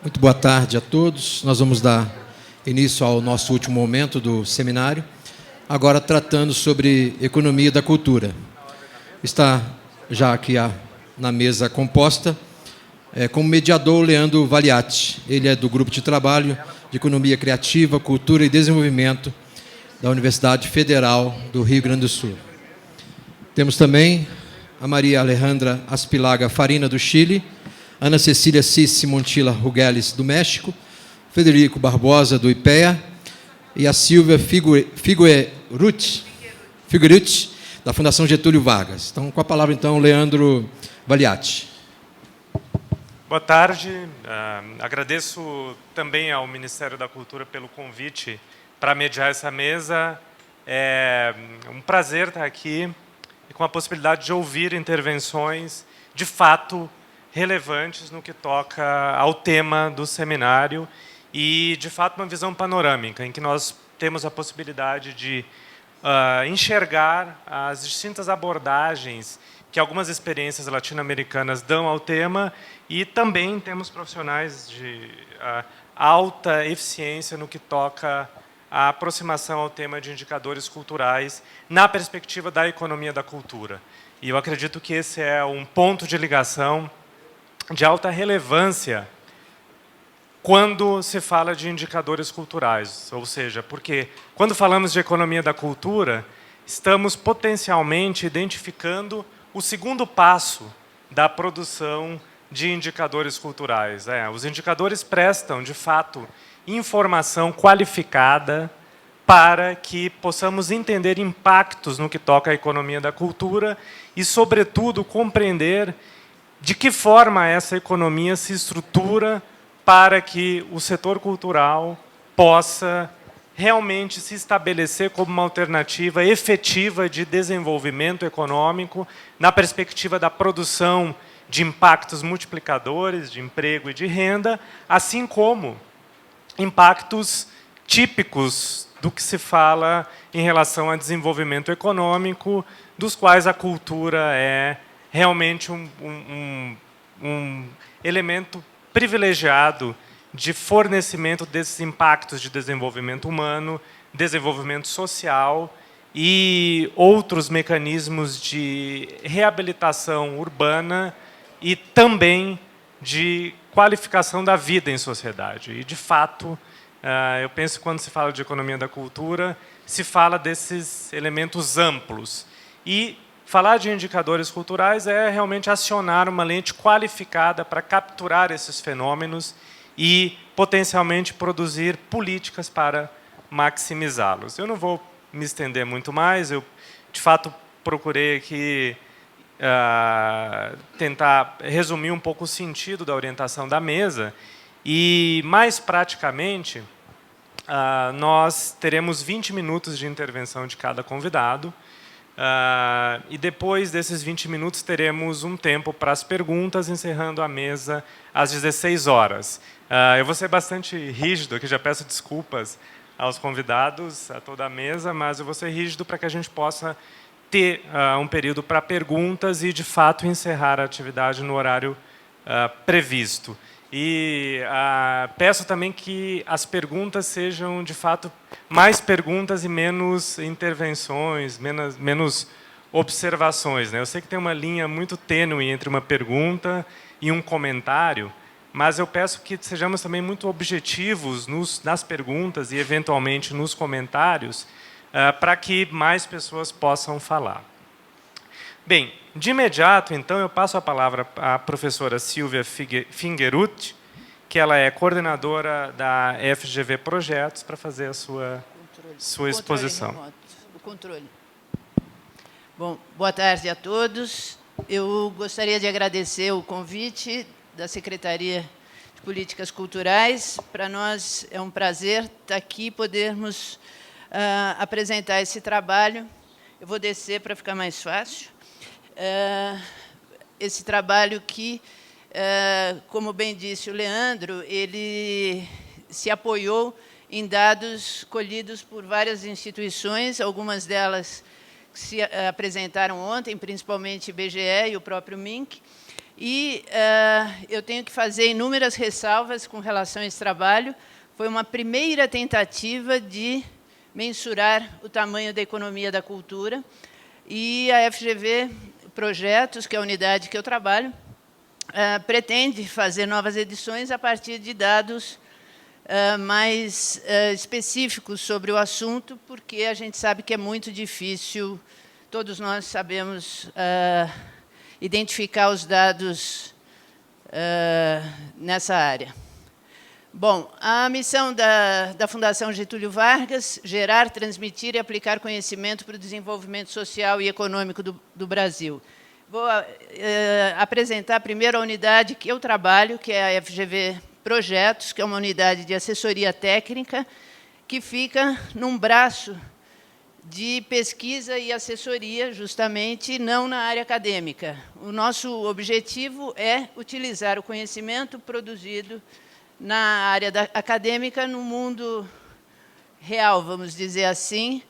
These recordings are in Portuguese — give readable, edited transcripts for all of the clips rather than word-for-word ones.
Muito boa tarde a todos. Nós vamos dar início ao nosso último momento do seminário, agora tratando sobre economia da cultura. Está já aqui na mesa composta, como mediador, o Leandro Valiati. Ele é do Grupo de Trabalho de Economia Criativa, Cultura e Desenvolvimento da Universidade Federal do Rio Grande do Sul. Temos também a Maria Alejandra Aspilaga Farina, do Chile, Ana Cecília Cissi Montilla Rugeles, do México, Federico Barbosa, do IPEA, e a Silvia Figuerucci, da Fundação Getúlio Vargas. Então, com a palavra, então, Leandro Valiati. Boa tarde. Agradeço também ao Ministério da Cultura pelo convite para mediar essa mesa. É um prazer estar aqui e com a possibilidade de ouvir intervenções, de fato, relevantes no que toca ao tema do seminário e, de fato, uma visão panorâmica, em que nós temos a possibilidade de enxergar as distintas abordagens que algumas experiências latino-americanas dão ao tema, e também temos profissionais de alta eficiência no que toca à aproximação ao tema de indicadores culturais na perspectiva da economia da cultura. E eu acredito que esse é um ponto de ligação de alta relevância quando se fala de indicadores culturais, ou seja, porque quando falamos de economia da cultura, estamos potencialmente identificando o segundo passo da produção de indicadores culturais. Os indicadores prestam, de fato, informação qualificada para que possamos entender impactos no que toca à economia da cultura e, sobretudo, compreender de que forma essa economia se estrutura para que o setor cultural possa realmente se estabelecer como uma alternativa efetiva de desenvolvimento econômico na perspectiva da produção de impactos multiplicadores, de emprego e de renda, assim como impactos típicos do que se fala em relação a desenvolvimento econômico, dos quais a cultura é realmente um elemento privilegiado de fornecimento desses impactos de desenvolvimento humano, desenvolvimento social e outros mecanismos de reabilitação urbana e também de qualificação da vida em sociedade. E, de fato, eu penso que quando se fala de economia da cultura, se fala desses elementos amplos. E falar de indicadores culturais é realmente acionar uma lente qualificada para capturar esses fenômenos e, potencialmente, produzir políticas para maximizá-los. Eu não vou me estender muito mais, eu, de fato, procurei aqui tentar resumir um pouco o sentido da orientação da mesa e, mais praticamente, nós teremos 20 minutos de intervenção de cada convidado. E depois desses 20 minutos teremos um tempo para as perguntas, encerrando a mesa às 16 horas. Eu vou ser bastante rígido aqui, já peço desculpas aos convidados, a toda a mesa, mas eu vou ser rígido para que a gente possa ter um período para perguntas e, de fato, encerrar a atividade no horário previsto. E peço também que as perguntas sejam, de fato, mais perguntas e menos intervenções, menos observações, né? Eu sei que tem uma linha muito tênue entre uma pergunta e um comentário, mas eu peço que sejamos também muito objetivos nas perguntas e, eventualmente, nos comentários, para que mais pessoas possam falar. Bem, de imediato, então, eu passo a palavra à professora Silvia Figuerucci, que ela é coordenadora da FGV Projetos, para fazer a sua exposição. O controle. Bom, boa tarde a todos. Eu gostaria de agradecer o convite da Secretaria de Políticas Culturais. Para nós é um prazer estar aqui e podermos apresentar esse trabalho. Eu vou descer para ficar mais fácil. Esse trabalho que, como bem disse o Leandro, ele se apoiou em dados colhidos por várias instituições, algumas delas que se apresentaram ontem, principalmente IBGE e o próprio MINC, E eu tenho que fazer inúmeras ressalvas com relação a esse trabalho. Foi uma primeira tentativa de mensurar o tamanho da economia da cultura, e a FGV Projetos, que é a unidade que eu trabalho, pretende fazer novas edições a partir de dados mais específicos sobre o assunto, porque a gente sabe que é muito difícil, todos nós sabemos identificar os dados nessa área. Bom, a missão da Fundação Getúlio Vargas: gerar, transmitir e aplicar conhecimento para o desenvolvimento social e econômico do Brasil. Vou apresentar primeiro a unidade que eu trabalho, que é a FGV Projetos, que é uma unidade de assessoria técnica, que fica num braço de pesquisa e assessoria, justamente, não na área acadêmica. O nosso objetivo é utilizar o conhecimento produzido na área acadêmica no mundo real, vamos dizer assim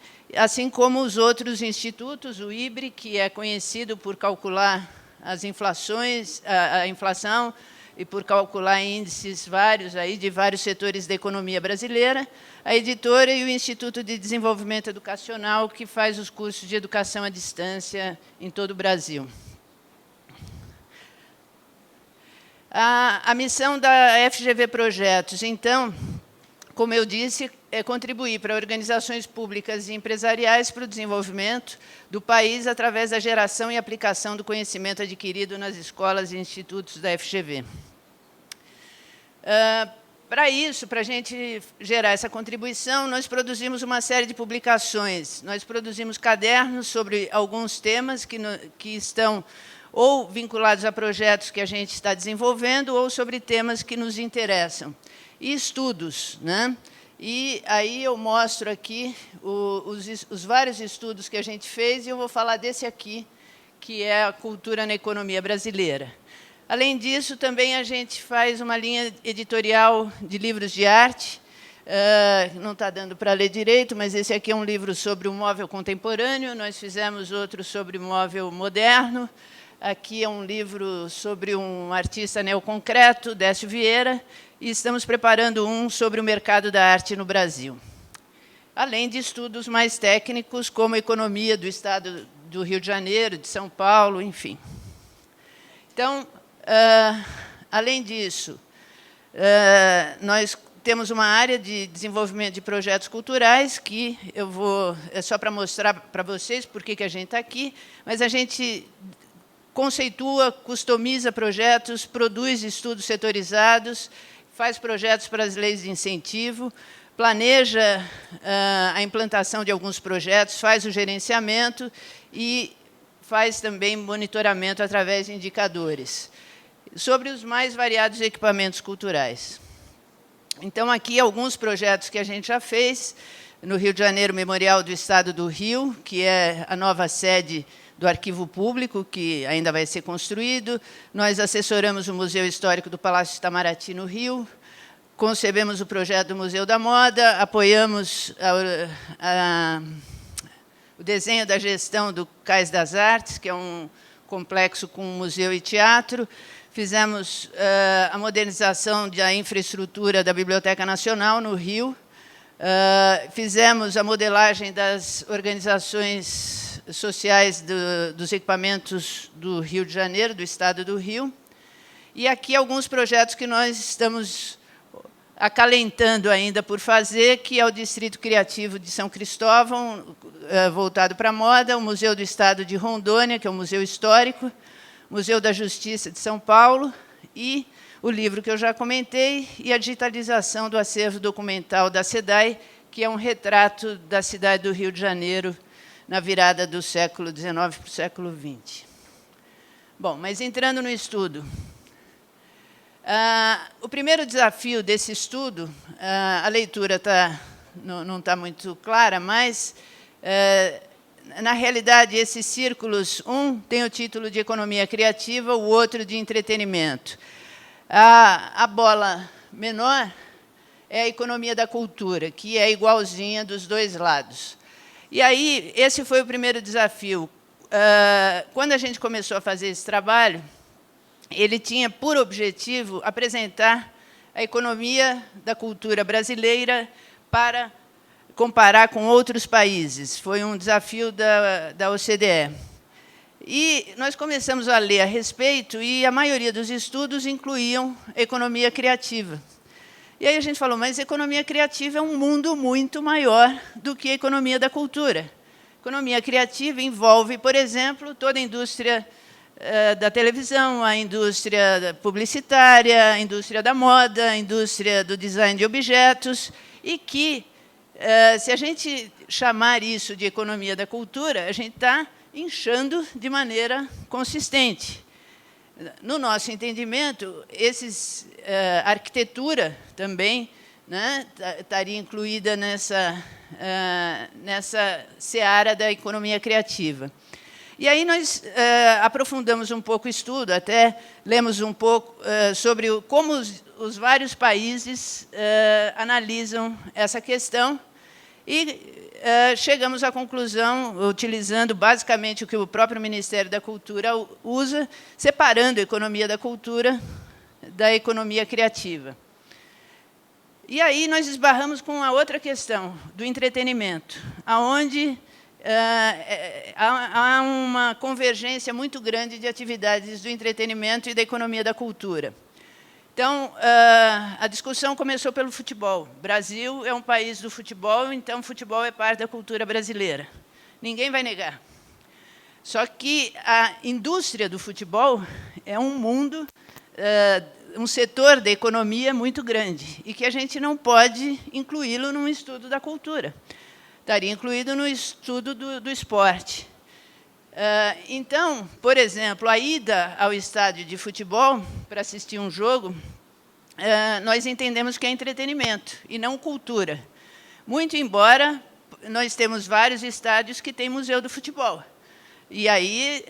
como os outros institutos, o IBRE, que é conhecido por calcular as inflações, a inflação, e por calcular índices vários aí de vários setores da economia brasileira, a editora e o Instituto de Desenvolvimento Educacional, que faz os cursos de educação à distância em todo o Brasil. A missão da FGV Projetos, então, como eu disse, é contribuir para organizações públicas e empresariais para o desenvolvimento do país através da geração e aplicação do conhecimento adquirido nas escolas e institutos da FGV. Para isso, para a gente gerar essa contribuição, nós produzimos uma série de publicações. Nós produzimos cadernos sobre alguns temas que estão ou vinculados a projetos que a gente está desenvolvendo, ou sobre temas que nos interessam. E estudos, né? E aí eu mostro aqui os vários estudos que a gente fez, e eu vou falar desse aqui, que é a cultura na economia brasileira. Além disso, também a gente faz uma linha editorial de livros de arte. Não está dando para ler direito, mas esse aqui é um livro sobre o móvel contemporâneo. Nós fizemos outro sobre o móvel moderno. Aqui é um livro sobre um artista neoconcreto, Décio Vieira, e estamos preparando um sobre o mercado da arte no Brasil. Além de estudos mais técnicos, como a economia do Estado do Rio de Janeiro, de São Paulo, enfim. Então, além disso, nós temos uma área de desenvolvimento de projetos culturais, que é só para mostrar para vocês por que a gente está aqui, mas a gente conceitua, customiza projetos, produz estudos setorizados, faz projetos para as leis de incentivo, planeja a implantação de alguns projetos, faz o gerenciamento e faz também monitoramento através de indicadores sobre os mais variados equipamentos culturais. Então, aqui alguns projetos que a gente já fez. No Rio de Janeiro, Memorial do Estado do Rio, que é a nova sede do Arquivo Público, que ainda vai ser construído. Nós assessoramos o Museu Histórico do Palácio Itamaraty, no Rio. Concebemos o projeto do Museu da Moda, apoiamos o desenho da gestão do Cais das Artes, que é um complexo com museu e teatro. Fizemos a modernização da infraestrutura da Biblioteca Nacional, no Rio. Fizemos a modelagem das organizações sociais dos equipamentos do Rio de Janeiro, do Estado do Rio. E aqui alguns projetos que nós estamos acalentando ainda por fazer, que é o Distrito Criativo de São Cristóvão, voltado para a moda, o Museu do Estado de Rondônia, que é um museu histórico, o Museu da Justiça de São Paulo, e o livro que eu já comentei, e a digitalização do acervo documental da SEDAI, que é um retrato da cidade do Rio de Janeiro na virada do século XIX para o século XX. Bom, mas entrando no estudo. O primeiro desafio desse estudo, a leitura não está muito clara, mas, na realidade, esses círculos, um tem o título de economia criativa, o outro de entretenimento. A bola menor é a economia da cultura, que é igualzinha dos dois lados. E aí, esse foi o primeiro desafio. Quando a gente começou a fazer esse trabalho, ele tinha por objetivo apresentar a economia da cultura brasileira para comparar com outros países. Foi um desafio da OCDE. E nós começamos a ler a respeito, e a maioria dos estudos incluíam economia criativa. E aí a gente falou, mas economia criativa é um mundo muito maior do que a economia da cultura. Economia criativa envolve, por exemplo, toda a indústria da televisão, a indústria publicitária, a indústria da moda, a indústria do design de objetos, e que, se a gente chamar isso de economia da cultura, a gente está inchando de maneira consistente. No nosso entendimento, a arquitetura também, né, estaria incluída nessa seara da economia criativa. E aí nós aprofundamos um pouco o estudo, até lemos um pouco sobre como os vários países analisam essa questão, e chegamos à conclusão, utilizando basicamente o que o próprio Ministério da Cultura usa, separando a economia da cultura da economia criativa. E aí nós esbarramos com a outra questão, do entretenimento, onde há uma convergência muito grande de atividades do entretenimento e da economia da cultura. Então, a discussão começou pelo futebol. O Brasil é um país do futebol, então o futebol é parte da cultura brasileira. Ninguém vai negar. Só que a indústria do futebol é um mundo, um setor da economia muito grande, e que a gente não pode incluí-lo num estudo da cultura. Estaria incluído no estudo do esporte. Então, por exemplo, a ida ao estádio de futebol para assistir um jogo, nós entendemos que é entretenimento e não cultura. Muito embora nós temos vários estádios que têm museu do futebol. E aí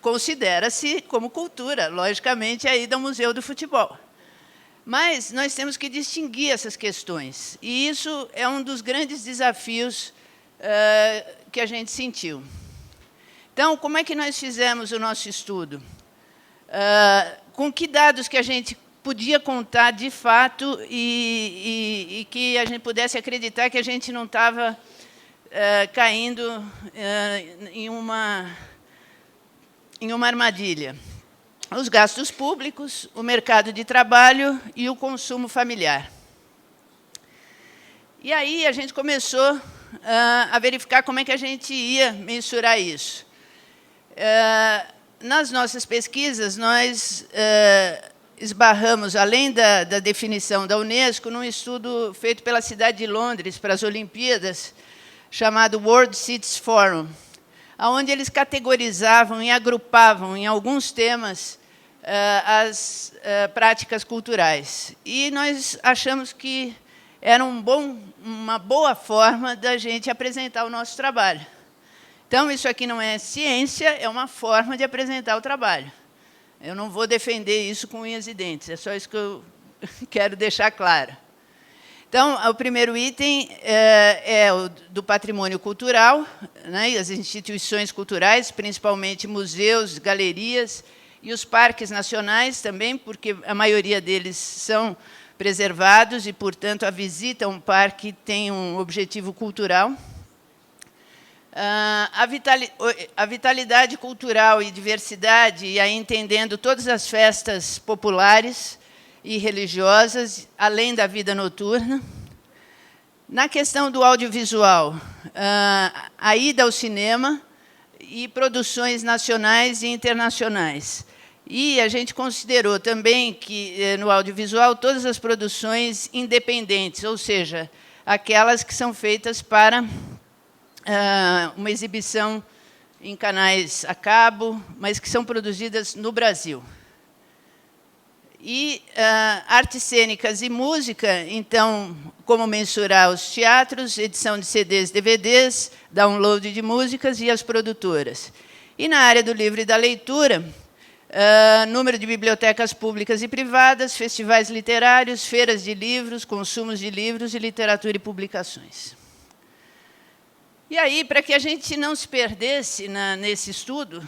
considera-se como cultura, logicamente, a ida ao museu do futebol. Mas nós temos que distinguir essas questões. E isso é um dos grandes desafios que a gente sentiu. Então, como é que nós fizemos o nosso estudo? Com que dados que a gente podia contar de fato e que a gente pudesse acreditar que a gente não estava caindo em uma armadilha? Os gastos públicos, o mercado de trabalho e o consumo familiar. E aí a gente começou a verificar como é que a gente ia mensurar isso. Nas nossas pesquisas, nós esbarramos, além da definição da Unesco, num estudo feito pela cidade de Londres para as Olimpíadas, chamado World Cities Forum, onde eles categorizavam e agrupavam em alguns temas as práticas culturais. E nós achamos que era uma boa forma da gente apresentar o nosso trabalho. Então, isso aqui não é ciência, é uma forma de apresentar o trabalho. Eu não vou defender isso com unhas e dentes, é só isso que eu quero deixar claro. Então, o primeiro item é o do patrimônio cultural, né, e as instituições culturais, principalmente museus, galerias e os parques nacionais também, porque a maioria deles são preservados e, portanto, a visita a um parque tem um objetivo cultural. A vitalidade cultural e diversidade, e aí entendendo todas as festas populares e religiosas, além da vida noturna. Na questão do audiovisual, a ida ao cinema e produções nacionais e internacionais. E a gente considerou também que, no audiovisual, todas as produções independentes, ou seja, aquelas que são feitas para uma exibição em canais a cabo, mas que são produzidas no Brasil. E artes cênicas e música, então, como mensurar os teatros, edição de CDs, DVDs, download de músicas e as produtoras. E na área do livro e da leitura, número de bibliotecas públicas e privadas, festivais literários, feiras de livros, consumos de livros e literatura e publicações. E aí, para que a gente não se perdesse nesse estudo,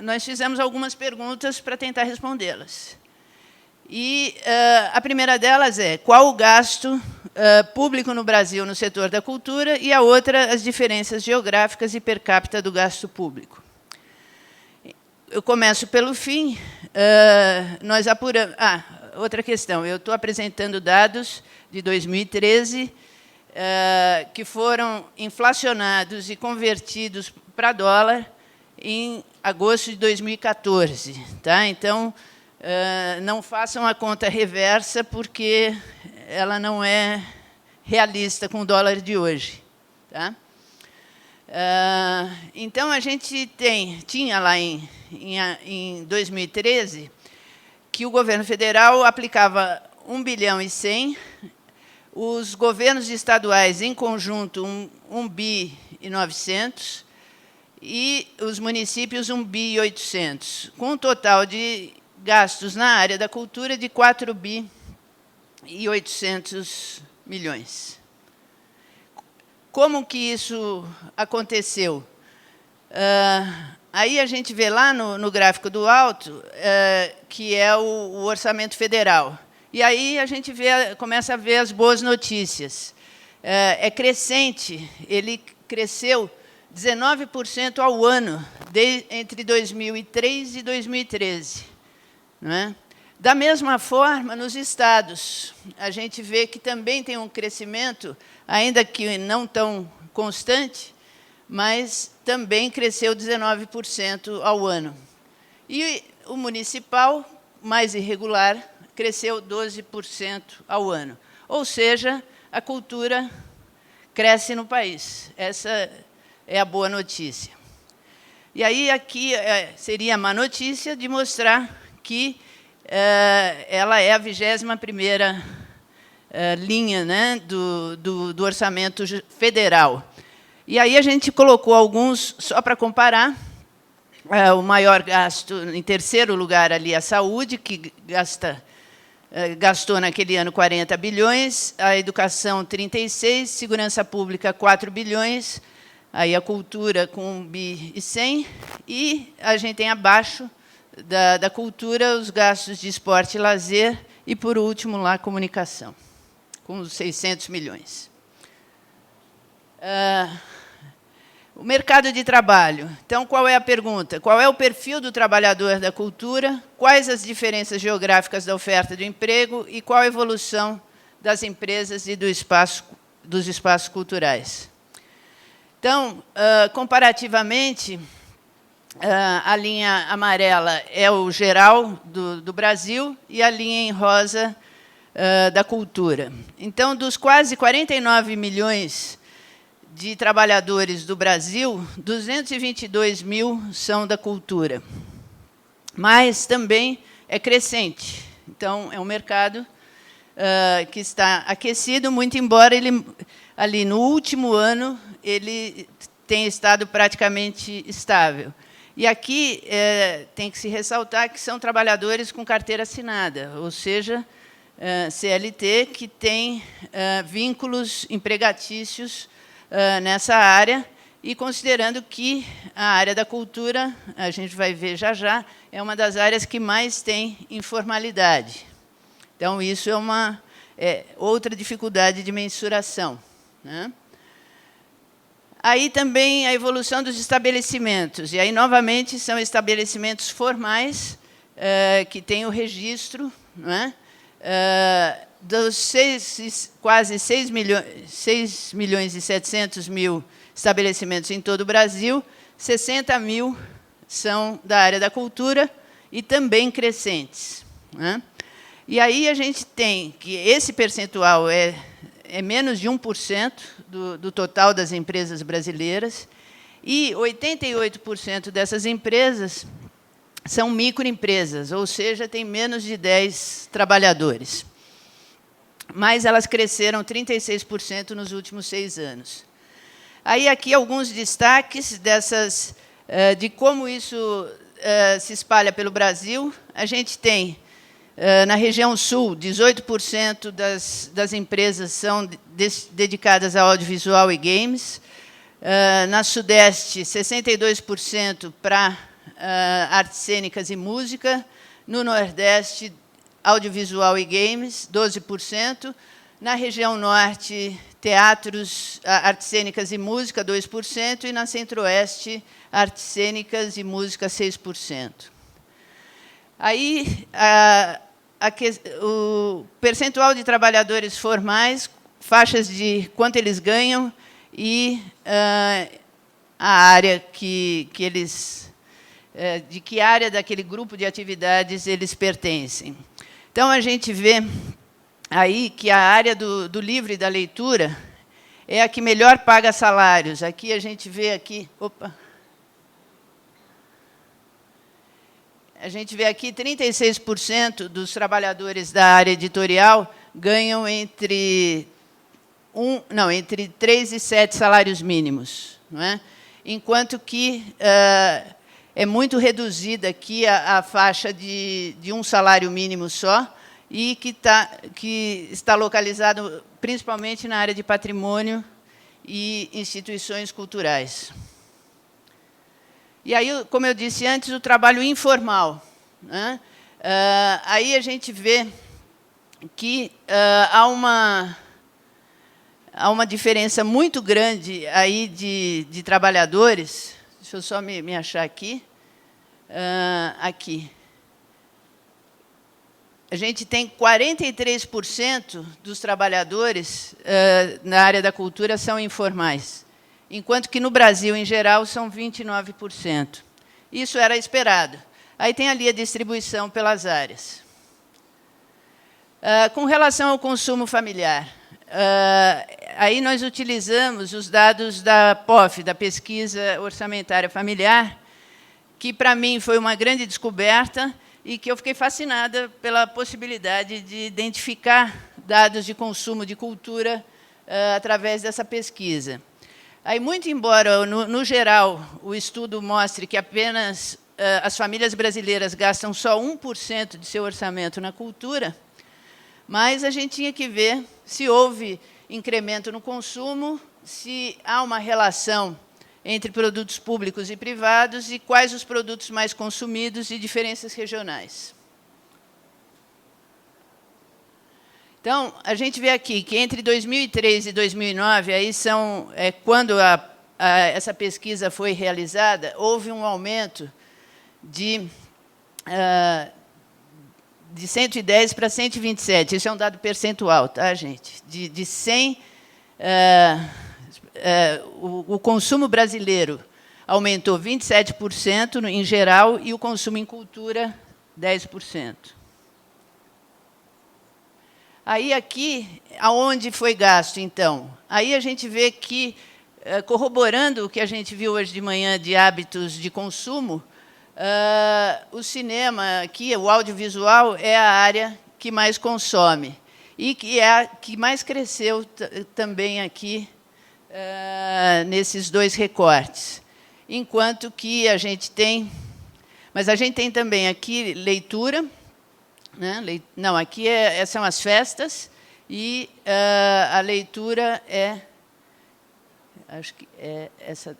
nós fizemos algumas perguntas para tentar respondê-las. E a primeira delas é: qual o gasto público no Brasil no setor da cultura? E a outra, as diferenças geográficas e per capita do gasto público. Eu começo pelo fim. Nós apuramos... outra questão. Eu estou apresentando dados de 2013, que foram inflacionados e convertidos para dólar em agosto de 2014. Tá? Então, não façam a conta reversa, porque ela não é realista com o dólar de hoje. Tá? Então, a gente tinha lá em 2013 que o governo federal aplicava 1 bilhão e 100, os governos estaduais, em conjunto, 1 bi e 900, e os municípios 1 bi e 800, com um total de gastos na área da cultura de 4 bi e 800 milhões. Como que isso aconteceu? Aí a gente vê lá no gráfico do alto, que é o orçamento federal. E aí a gente começa a ver as boas notícias. É crescente, ele cresceu 19% ao ano, entre 2003 e 2013. Não é? Da mesma forma, nos estados, a gente vê que também tem um crescimento, ainda que não tão constante, mas também cresceu 19% ao ano. E o municipal, mais irregular, cresceu 12% ao ano. Ou seja, a cultura cresce no país. Essa é a boa notícia. E aí, aqui seria a má notícia de mostrar que ela é a 21ª linha, né, do orçamento federal. E aí a gente colocou alguns, só para comparar, o maior gasto, em terceiro lugar, ali, a saúde, que gastou naquele ano 40 bilhões, a educação 36, segurança pública 4 bilhões, aí a cultura com 1 bi e 100, e a gente tem abaixo da cultura os gastos de esporte e lazer, e, por último, lá, a comunicação, com 600 milhões. O mercado de trabalho. Então, qual é a pergunta? Qual é o perfil do trabalhador da cultura? Quais as diferenças geográficas da oferta de emprego? E qual a evolução das empresas e dos espaços culturais? Então, comparativamente, a linha amarela é o geral do Brasil e a linha em rosa da cultura. Então, dos quase 49 milhões de trabalhadores do Brasil, 222 mil são da cultura. Mas também é crescente. Então, é um mercado que está aquecido, muito embora ele, ali no último ano, ele tenha estado praticamente estável. E aqui tem que se ressaltar que são trabalhadores com carteira assinada, ou seja, CLT, que tem vínculos empregatícios nessa área, e considerando que a área da cultura, a gente vai ver já, é uma das áreas que mais tem informalidade. Então, isso é outra dificuldade de mensuração, né? Aí também a evolução dos estabelecimentos. E aí, novamente, são estabelecimentos formais, que têm o registro, não é? Dos quase 6 milhões e 700 mil estabelecimentos em todo o Brasil, 60 mil são da área da cultura e também crescentes, né? E aí a gente tem que esse percentual é menos de 1% do total das empresas brasileiras, e 88% dessas empresas são microempresas, ou seja, tem menos de 10 trabalhadores. Mas elas cresceram 36% nos últimos 6 anos. Aí, aqui, alguns destaques de como isso se espalha pelo Brasil. A gente tem, na região sul, 18% das empresas são dedicadas a audiovisual e games. Na Sudeste, 62% para artes cênicas e música. No Nordeste, audiovisual e games, 12%. Na região Norte, teatros, artes cênicas e música, 2%. E na Centro-Oeste, artes cênicas e música, 6%. Aí, o percentual de trabalhadores formais, faixas de quanto eles ganham e a área de que área daquele grupo de atividades eles pertencem. Então, a gente vê aí que a área do livro e da leitura é a que melhor paga salários. Aqui a gente vê aqui... Opa! A gente vê aqui 36% dos trabalhadores da área editorial ganham entre 3 e 7 salários mínimos, não é? Enquanto que é muito reduzida aqui a faixa de um salário mínimo só e que está localizado principalmente na área de patrimônio e instituições culturais. E aí, como eu disse antes, o trabalho informal, né? Aí a gente vê que há uma diferença muito grande aí de trabalhadores. Deixa eu só me achar aqui. Aqui. A gente tem 43% dos trabalhadores na área da cultura são informais, enquanto que no Brasil, em geral, são 29%. Isso era esperado. Aí tem ali a distribuição pelas áreas. Com relação ao consumo familiar, aí nós utilizamos os dados da POF, da Pesquisa Orçamentária Familiar, que, para mim, foi uma grande descoberta e que eu fiquei fascinada pela possibilidade de identificar dados de consumo de cultura através dessa pesquisa. Aí, muito embora, no geral, o estudo mostre que apenas as famílias brasileiras gastam só 1% de seu orçamento na cultura, mas a gente tinha que ver se houve incremento no consumo, se há uma relação entre produtos públicos e privados e quais os produtos mais consumidos e diferenças regionais. Então, a gente vê aqui que entre 2003 e 2009, aí quando essa pesquisa foi realizada, houve um aumento de 110 para 127. Isso é um dado percentual, tá, gente? De 100... o consumo brasileiro aumentou 27% em geral e o consumo em cultura, 10%. Aí, aqui, aonde foi gasto, então? Aí a gente vê que, corroborando o que a gente viu hoje de manhã de hábitos de consumo, o cinema, aqui, o audiovisual, é a área que mais consome e que é a que mais cresceu também aqui, nesses dois recortes. Enquanto que a gente tem... Mas a gente tem também aqui leitura, né? Não, aqui são as festas, e a leitura acho que essa...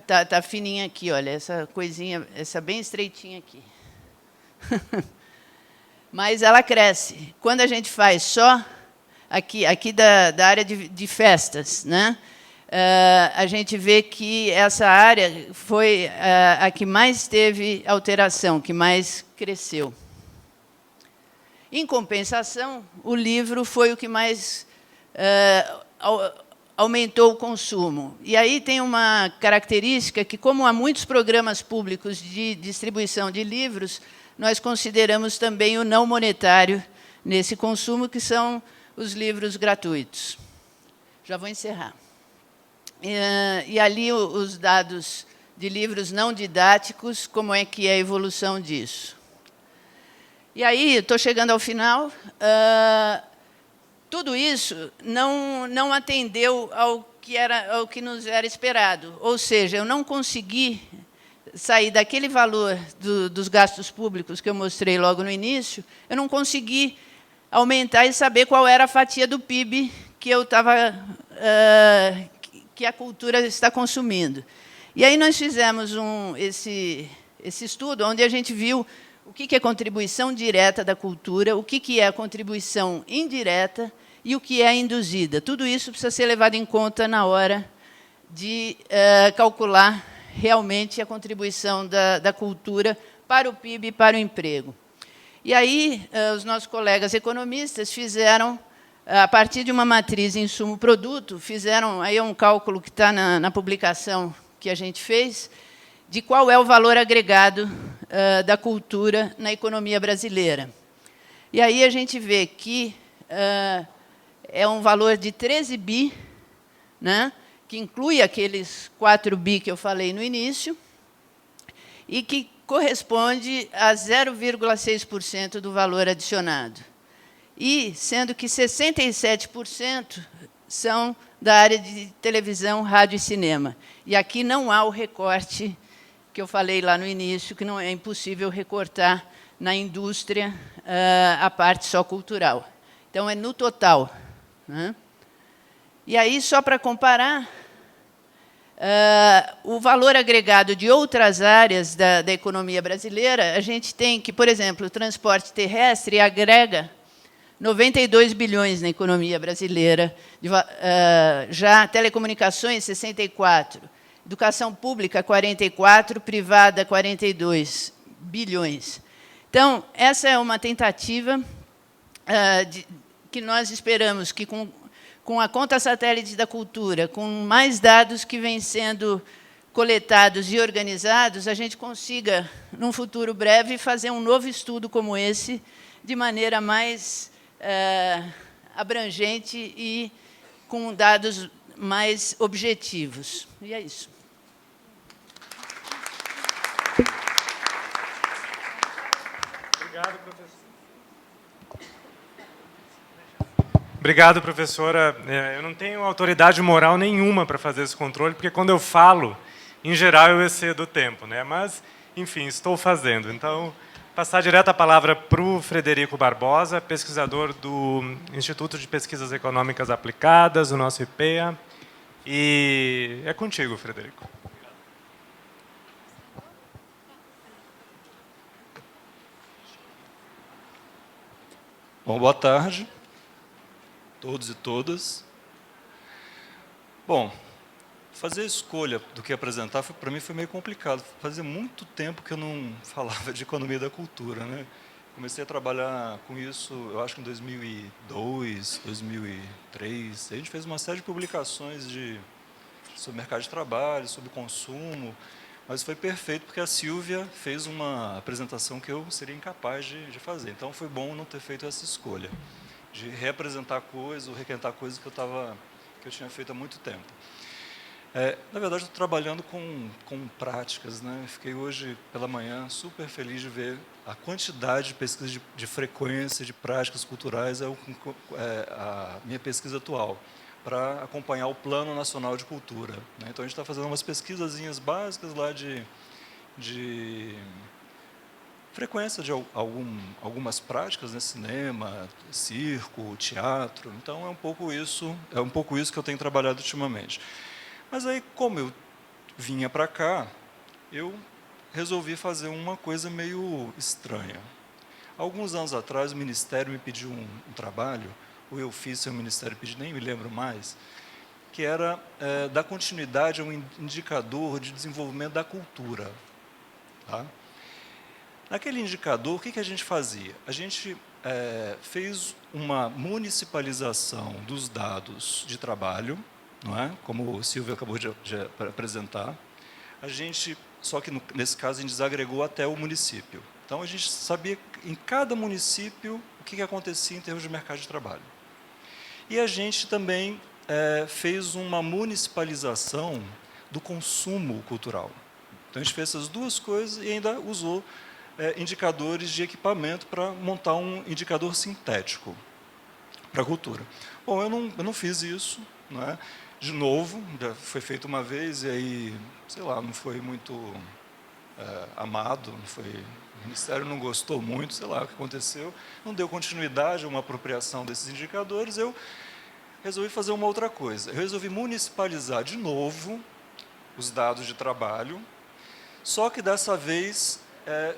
Está fininha aqui, olha, essa coisinha, essa bem estreitinha aqui. Mas ela cresce. Quando a gente faz só... Aqui da área de festas, né? A gente vê que essa área foi a que mais teve alteração, que mais cresceu. Em compensação, o livro foi o que mais aumentou o consumo. E aí tem uma característica que, como há muitos programas públicos de distribuição de livros, nós consideramos também o não monetário nesse consumo, que são os livros gratuitos. Já vou encerrar. E ali os dados de livros não didáticos, como é que é a evolução disso. E aí, estou chegando ao final, tudo isso não atendeu ao que nos era esperado. Ou seja, eu não consegui sair daquele valor dos gastos públicos que eu mostrei logo no início, eu não consegui aumentar e saber qual era a fatia do PIB que a cultura está consumindo. E aí nós fizemos esse estudo, onde a gente viu o que é contribuição direta da cultura, o que é a contribuição indireta e o que é a induzida. Tudo isso precisa ser levado em conta na hora de calcular realmente a contribuição da cultura para o PIB e para o emprego. E aí, os nossos colegas economistas fizeram, a partir de uma matriz insumo-produto, fizeram aí um cálculo que está na publicação que a gente fez, de qual é o valor agregado da cultura na economia brasileira. E aí a gente vê que é um valor de 13 bi, né, que inclui aqueles 4 bi que eu falei no início, e que corresponde a 0,6% do valor adicionado. E sendo que 67% são da área de televisão, rádio e cinema. E aqui não há o recorte que eu falei lá no início, que não é impossível recortar na indústria a parte só cultural. Então, é no total, né? E aí, só para comparar, o valor agregado de outras áreas da economia brasileira, a gente tem que, por exemplo, o transporte terrestre agrega 92 bilhões na economia brasileira, já telecomunicações, 64, educação pública, 44, privada, 42 bilhões. Então, essa é uma tentativa que nós esperamos que, com a conta satélite da cultura, com mais dados que vêm sendo coletados e organizados, a gente consiga, num futuro breve, fazer um novo estudo como esse, de maneira mais abrangente e com dados mais objetivos. E é isso. Obrigado, professor. Obrigado, professora. Eu não tenho autoridade moral nenhuma para fazer esse controle, porque quando eu falo, em geral, eu excedo o tempo, né? Mas, enfim, estou fazendo. Então, passar direto a palavra para o Frederico Barbosa, pesquisador do Instituto de Pesquisas Econômicas Aplicadas, o nosso IPEA. E é contigo, Frederico. Bom, boa tarde, todos e todas. Bom, fazer a escolha do que apresentar, para mim, foi meio complicado. Fazia muito tempo que eu não falava de economia da cultura, né? Comecei a trabalhar com isso, eu acho que em 2002, 2003. A gente fez uma série de publicações sobre mercado de trabalho, sobre consumo, mas foi perfeito porque a Silvia fez uma apresentação que eu seria incapaz de fazer. Então, foi bom não ter feito essa escolha, de reapresentar coisas ou requentar coisas que eu tinha feito há muito tempo. Na verdade, estou trabalhando com práticas, né? Fiquei hoje pela manhã super feliz de ver a quantidade de pesquisas de frequência, de práticas culturais, a minha pesquisa atual, para acompanhar o Plano Nacional de Cultura, né? Então, a gente está fazendo umas pesquisazinhas básicas lá de frequência de algumas práticas, né? Cinema, circo, teatro. Então, é um pouco isso que eu tenho trabalhado ultimamente. Mas aí, como eu vinha para cá, eu resolvi fazer uma coisa meio estranha. Alguns anos atrás, o Ministério me pediu um trabalho, ou eu fiz sem o Ministério pedir, nem me lembro mais, que era dar continuidade a um indicador de desenvolvimento da cultura. Tá? Naquele indicador, o que a gente fazia? A gente fez uma municipalização dos dados de trabalho, não é? Como o Silvio acabou de apresentar. Só que nesse caso a gente desagregou até o município. Então a gente sabia em cada município o que acontecia em termos de mercado de trabalho. E a gente também fez uma municipalização do consumo cultural. Então a gente fez essas duas coisas e ainda usou indicadores de equipamento para montar um indicador sintético para a cultura. Bom, eu não fiz isso, não é? De novo, já foi feito uma vez e aí, sei lá, não foi muito amado, o Ministério não gostou muito, sei lá o que aconteceu, não deu continuidade a uma apropriação desses indicadores, eu resolvi fazer uma outra coisa. Eu resolvi municipalizar de novo os dados de trabalho, só que dessa vez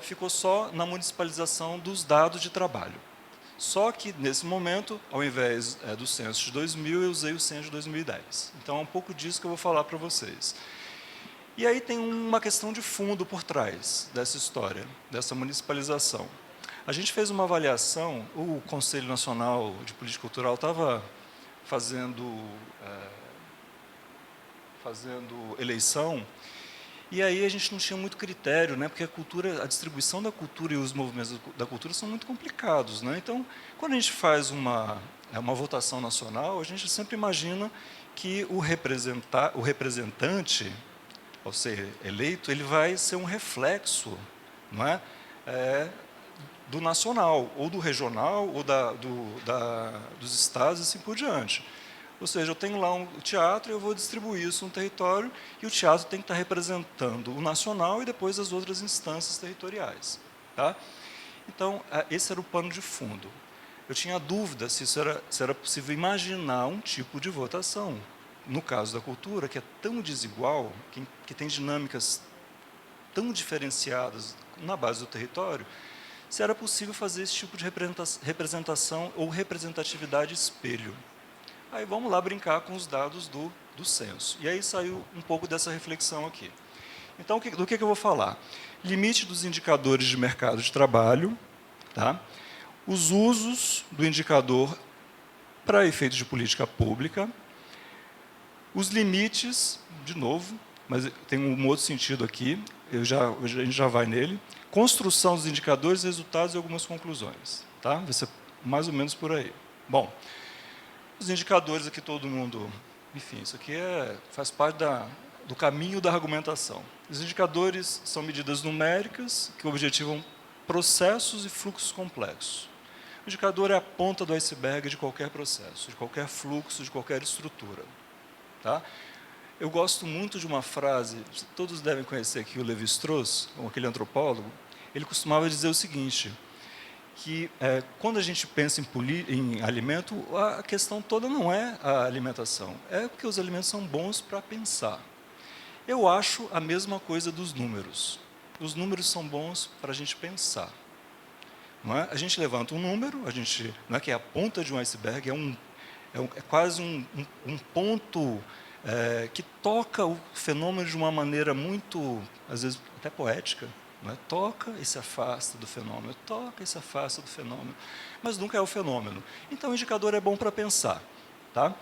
ficou só na municipalização dos dados de trabalho. Só que, nesse momento, ao invés do censo de 2000, eu usei o censo de 2010. Então, é um pouco disso que eu vou falar para vocês. E aí tem uma questão de fundo por trás dessa história, dessa municipalização. A gente fez uma avaliação, o Conselho Nacional de Política Cultural estava fazendo eleição, e aí a gente não tinha muito critério, né, porque a distribuição da cultura e os movimentos da cultura são muito complicados, né? Então, quando a gente faz uma votação nacional, a gente sempre imagina que o representante, ao ser eleito, ele vai ser um reflexo, não é, do nacional, ou do regional, ou dos estados e assim por diante. Ou seja, eu tenho lá um teatro e eu vou distribuir isso no território, e o teatro tem que estar representando o nacional e depois as outras instâncias territoriais. Tá? Então, esse era o pano de fundo. Eu tinha dúvida se era possível imaginar um tipo de votação. No caso da cultura, que é tão desigual, que tem dinâmicas tão diferenciadas na base do território, se era possível fazer esse tipo de representação ou representatividade espelho. Aí vamos lá brincar com os dados do censo. E aí saiu um pouco dessa reflexão aqui. Então, do que eu vou falar? Limite dos indicadores de mercado de trabalho, tá? Os usos do indicador para efeitos de política pública, os limites, de novo, mas tem um outro sentido aqui, a gente já vai nele, construção dos indicadores, resultados e algumas conclusões. Tá? Vai ser mais ou menos por aí. Bom, os indicadores aqui todo mundo, enfim, isso aqui faz parte do caminho da argumentação. Os indicadores são medidas numéricas que objetivam processos e fluxos complexos. O indicador é a ponta do iceberg de qualquer processo, de qualquer fluxo, de qualquer estrutura. Tá? Eu gosto muito de uma frase, todos devem conhecer aqui o Levi-Strauss, aquele antropólogo. Ele costumava dizer o seguinte, que quando a gente pensa em alimento, a questão toda não é a alimentação, é porque os alimentos são bons para pensar. Eu acho a mesma coisa dos números. Os números são bons para a gente pensar. Não é? A gente levanta um número, não é que é a ponta de um iceberg, é quase um ponto que toca o fenômeno de uma maneira muito, às vezes, até poética. Não é? Toca e se afasta do fenômeno, toca e se afasta do fenômeno, mas nunca é o fenômeno. Então, o indicador é bom para pensar. Tá?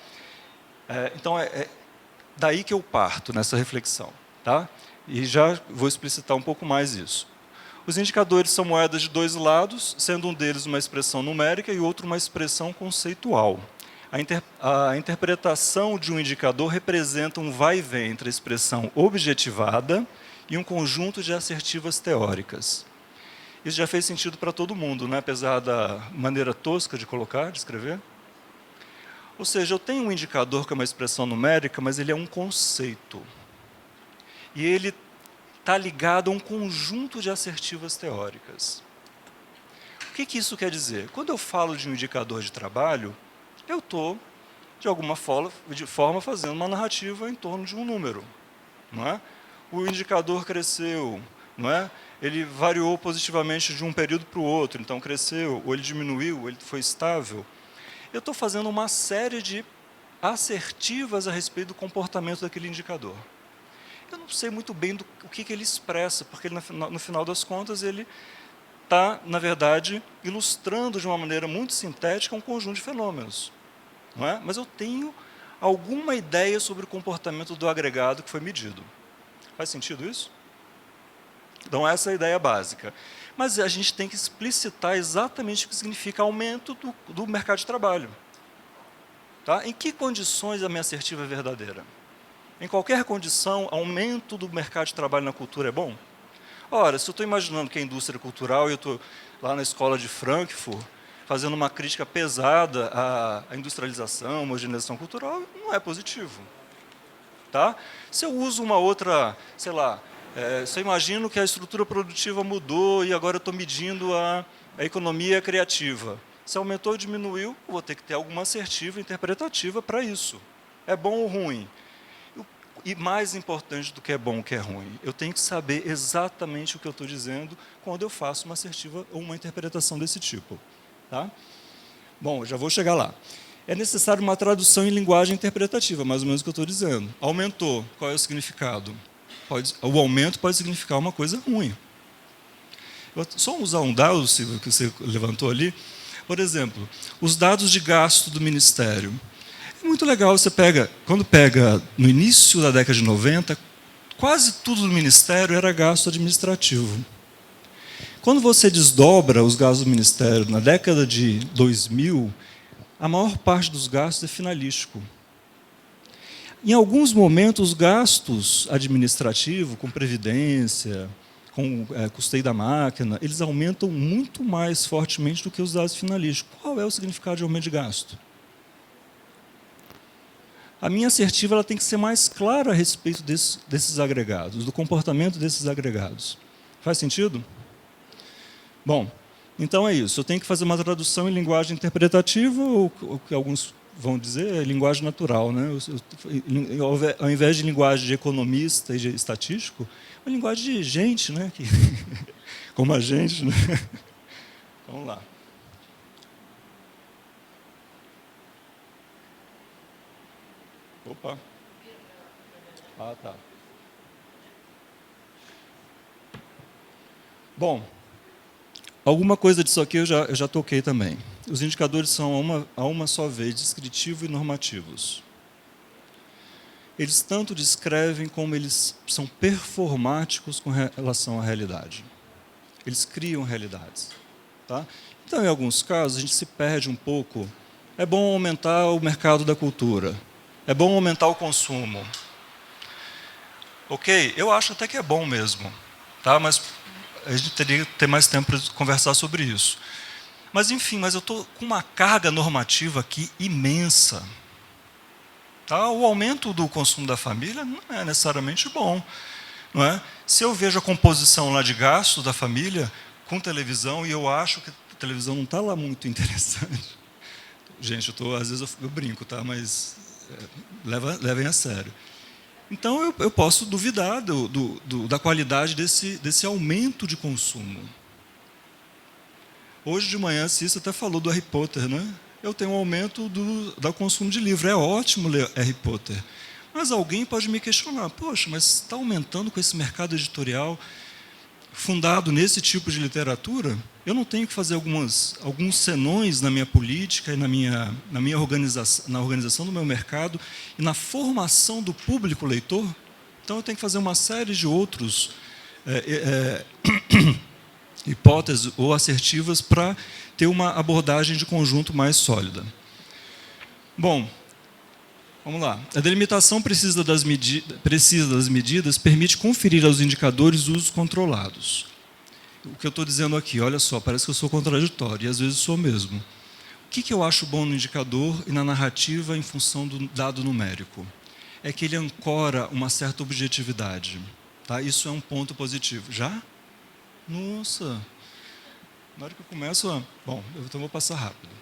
Então, daí que eu parto nessa reflexão. Tá? E já vou explicitar um pouco mais isso. Os indicadores são moedas de dois lados, sendo um deles uma expressão numérica e outro uma expressão conceitual. A interpretação de um indicador representa um vai e vem entre a expressão objetivada e um conjunto de assertivas teóricas. Isso já fez sentido para todo mundo, né? Apesar da maneira tosca de colocar, de escrever. Ou seja, eu tenho um indicador que é uma expressão numérica, mas ele é um conceito. E ele está ligado a um conjunto de assertivas teóricas. O que isso quer dizer? Quando eu falo de um indicador de trabalho, eu estou, de alguma forma, fazendo uma narrativa em torno de um número. Não é? O indicador cresceu, não é? Ele variou positivamente de um período para o outro, então cresceu, ou ele diminuiu, ou ele foi estável. Eu estou fazendo uma série de assertivas a respeito do comportamento daquele indicador. Eu não sei muito bem o que ele expressa, porque ele, no final das contas ele está, na verdade, ilustrando de uma maneira muito sintética um conjunto de fenômenos. Não é? Mas eu tenho alguma ideia sobre o comportamento do agregado que foi medido. Faz sentido isso? Então, essa é a ideia básica. Mas a gente tem que explicitar exatamente o que significa aumento do mercado de trabalho. Tá? Em que condições a minha assertiva é verdadeira? Em qualquer condição, aumento do mercado de trabalho na cultura é bom? Ora, se eu estou imaginando que é indústria cultural e eu estou lá na escola de Frankfurt fazendo uma crítica pesada à industrialização, homogeneização cultural, não é positivo. Tá? Se eu uso uma outra, sei lá, se eu imagino que a estrutura produtiva mudou e agora eu estou medindo a economia criativa. Se aumentou ou diminuiu, eu vou ter que ter alguma assertiva interpretativa para isso. É bom ou ruim? E mais importante do que é bom, o que é ruim, eu tenho que saber exatamente o que eu estou dizendo quando eu faço uma assertiva ou uma interpretação desse tipo. Tá? Bom, já vou chegar lá. É necessário uma tradução em linguagem interpretativa, mais ou menos o que eu estou dizendo. Aumentou, qual é o significado? O aumento pode significar uma coisa ruim. Vou só usar um dado, Silvio, que você levantou ali. Por exemplo, os dados de gasto do Ministério. É muito legal, quando pega no início da década de 90, quase tudo do Ministério era gasto administrativo. Quando você desdobra os gastos do Ministério na década de 2000, a maior parte dos gastos é finalístico. Em alguns momentos, os gastos administrativos, com previdência, com custeio da máquina, eles aumentam muito mais fortemente do que os dados finalísticos. Qual é o significado de aumento de gasto? A minha assertiva ela tem que ser mais clara a respeito desses agregados, do comportamento desses agregados. Faz sentido? Bom, então é isso. Eu tenho que fazer uma tradução em linguagem interpretativa, ou o que alguns vão dizer é linguagem natural. Né? Ao invés de linguagem de economista e de estatístico, é uma linguagem de gente, né? Como a gente. Né? Vamos lá. Opa. Ah, tá. Bom, alguma coisa disso aqui eu já toquei também. Os indicadores são a uma só vez descritivos e normativos. Eles tanto descrevem como eles são performáticos com relação à realidade. Eles criam realidades. Tá? Então, em alguns casos, a gente se perde um pouco. É bom aumentar o mercado da cultura. É bom aumentar o consumo. Ok, eu acho até que é bom mesmo. Tá? Mas a gente teria que ter mais tempo para conversar sobre isso. Mas, enfim, eu estou com uma carga normativa aqui imensa. Tá? O aumento do consumo da família não é necessariamente bom. Não é? Se eu vejo a composição lá de gasto da família com televisão, e eu acho que a televisão não está lá muito interessante. Gente, às vezes eu brinco, tá? Mas levem a sério. Então, eu posso duvidar da qualidade desse aumento de consumo. Hoje de manhã, a Cícera até falou do Harry Potter, né? Eu tenho um aumento do consumo de livro. É ótimo ler Harry Potter. Mas alguém pode me questionar, poxa, mas está aumentando com esse mercado editorial fundado nesse tipo de literatura? Eu não tenho que fazer alguns senões na minha política e na organização do meu mercado e na formação do público leitor? Então, eu tenho que fazer uma série de outros hipóteses ou assertivas para ter uma abordagem de conjunto mais sólida. Bom, vamos lá. A delimitação precisa das medidas permite conferir aos indicadores usos controlados. O que eu estou dizendo aqui, olha só, parece que eu sou contraditório, e às vezes sou mesmo. O que eu acho bom no indicador e na narrativa em função do dado numérico? É que ele ancora uma certa objetividade. Tá? Isso é um ponto positivo. Já? Nossa! Na hora que eu começo Bom, então vou passar rápido.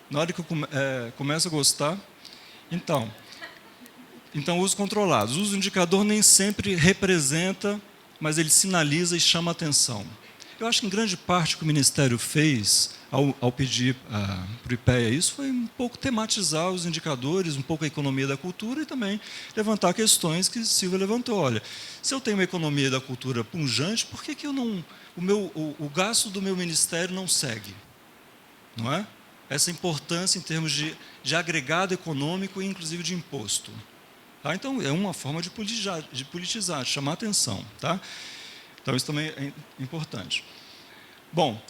Na hora que eu começo a gostar... Então, usos controlados. O uso do indicador nem sempre representa, mas ele sinaliza e chama a atenção. Eu acho que, em grande parte, o que o Ministério fez, ao pedir para o IPEA isso, foi um pouco tematizar os indicadores, um pouco a economia da cultura e também levantar questões que Silvia levantou. Olha, se eu tenho uma economia da cultura pungente, por que eu não, o gasto do meu Ministério não segue? Não é? Essa importância em termos de agregado econômico e, inclusive, de imposto. Tá? Então, é uma forma de politizar, de chamar a atenção. Tá? Então, isso também é importante. Bom,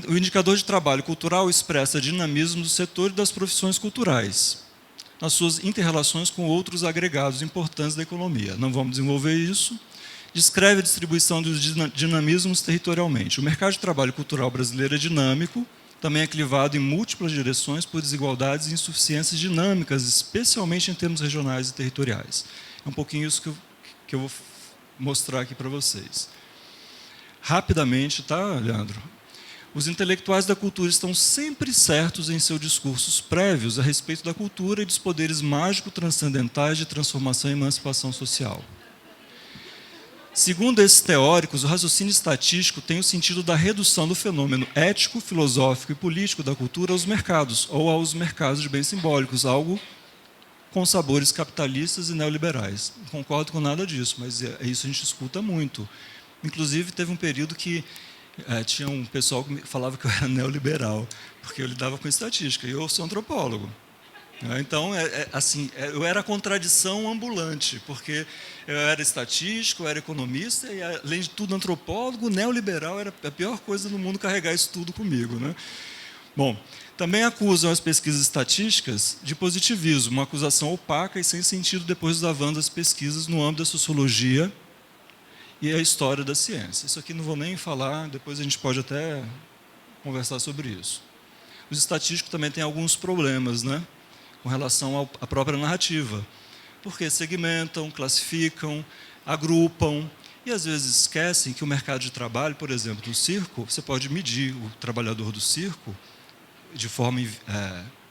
o indicador de trabalho cultural expressa dinamismo do setor e das profissões culturais, nas suas inter-relações com outros agregados importantes da economia. Não vamos desenvolver isso. Descreve a distribuição dos dinamismos territorialmente. O mercado de trabalho cultural brasileiro é dinâmico, também é clivado em múltiplas direções por desigualdades e insuficiências dinâmicas, especialmente em termos regionais e territoriais. É um pouquinho isso que eu vou mostrar aqui para vocês. Rapidamente, tá, Leandro? Os intelectuais da cultura estão sempre certos em seus discursos prévios a respeito da cultura e dos poderes mágico-transcendentais de transformação e emancipação social. Segundo esses teóricos, o raciocínio estatístico tem o sentido da redução do fenômeno ético, filosófico e político da cultura aos mercados, ou aos mercados de bens simbólicos, algo com sabores capitalistas e neoliberais. Não concordo com nada disso, mas isso a gente escuta muito. Inclusive, teve um período que tinha um pessoal que falava que eu era neoliberal, porque eu lidava com estatística, e eu sou antropólogo. Então, assim, eu era a contradição ambulante, porque eu era estatístico, eu era economista, e, além de tudo, antropólogo, neoliberal, era a pior coisa no mundo carregar isso tudo comigo, né? Bom, também acusam as pesquisas estatísticas de positivismo, uma acusação opaca e sem sentido depois dos avanços das pesquisas no âmbito da sociologia e a história da ciência. Isso aqui não vou nem falar, depois a gente pode até conversar sobre isso. Os estatísticos também têm alguns problemas, né, com relação à própria narrativa, porque segmentam, classificam, agrupam, e às vezes esquecem que o mercado de trabalho, por exemplo, do circo, você pode medir o trabalhador do circo de forma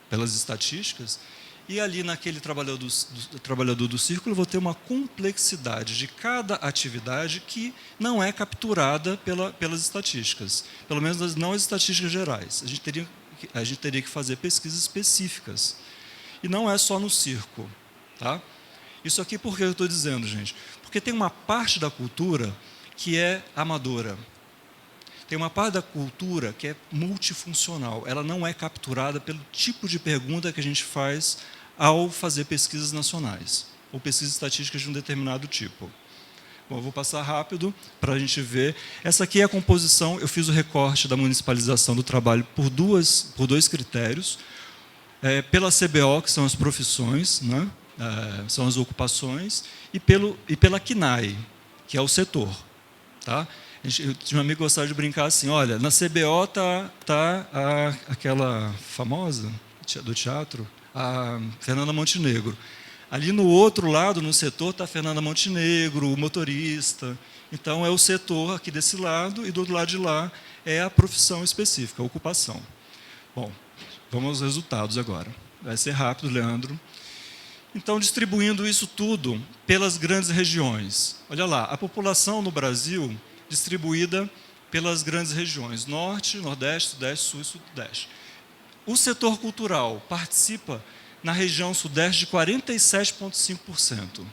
pelas estatísticas, e ali naquele trabalhador do circo eu vou ter uma complexidade de cada atividade que não é capturada pelas estatísticas, pelo menos não as estatísticas gerais. A gente teria que fazer pesquisas específicas. E não é só no circo. Tá? Isso aqui por que eu estou dizendo, gente? Porque tem uma parte da cultura que é amadora. Tem uma parte da cultura que é multifuncional. Ela não é capturada pelo tipo de pergunta que a gente faz ao fazer pesquisas nacionais, ou pesquisas estatísticas de um determinado tipo. Bom, eu vou passar rápido para a gente ver. Essa aqui é a composição, eu fiz o recorte da municipalização do trabalho por dois critérios. Pela CBO, que são as profissões, né? São as ocupações, e pela CNAE, que é o setor. Tá? Eu tinha um amigo que gostava de brincar assim, olha, na CBO tá aquela famosa do teatro, a Fernanda Montenegro. Ali no outro lado, no setor, está a Fernanda Montenegro, o motorista. Então, é o setor aqui desse lado, e do outro lado de lá é a profissão específica, a ocupação. Bom, vamos aos resultados agora. Vai ser rápido, Leandro. Então, distribuindo isso tudo pelas grandes regiões. Olha lá, a população no Brasil distribuída pelas grandes regiões, Norte, Nordeste, Sudeste, Sul e Sudeste. O setor cultural participa na região Sudeste de 47,5%.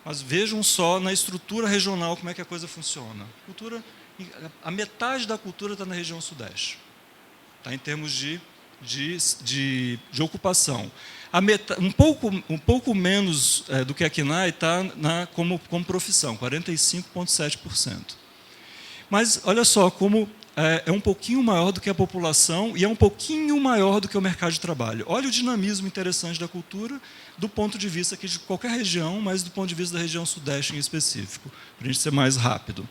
Mas vejam só na estrutura regional como é que a coisa funciona. A metade da cultura está na região Sudeste, tá, em termos de ocupação. Um pouco menos do que a CNAE está como profissão, 45,7%. Mas olha só como é um pouquinho maior do que a população e é um pouquinho maior do que o mercado de trabalho. Olha o dinamismo interessante da cultura do ponto de vista aqui de qualquer região, mas do ponto de vista da região Sudeste em específico, para a gente ser mais rápido.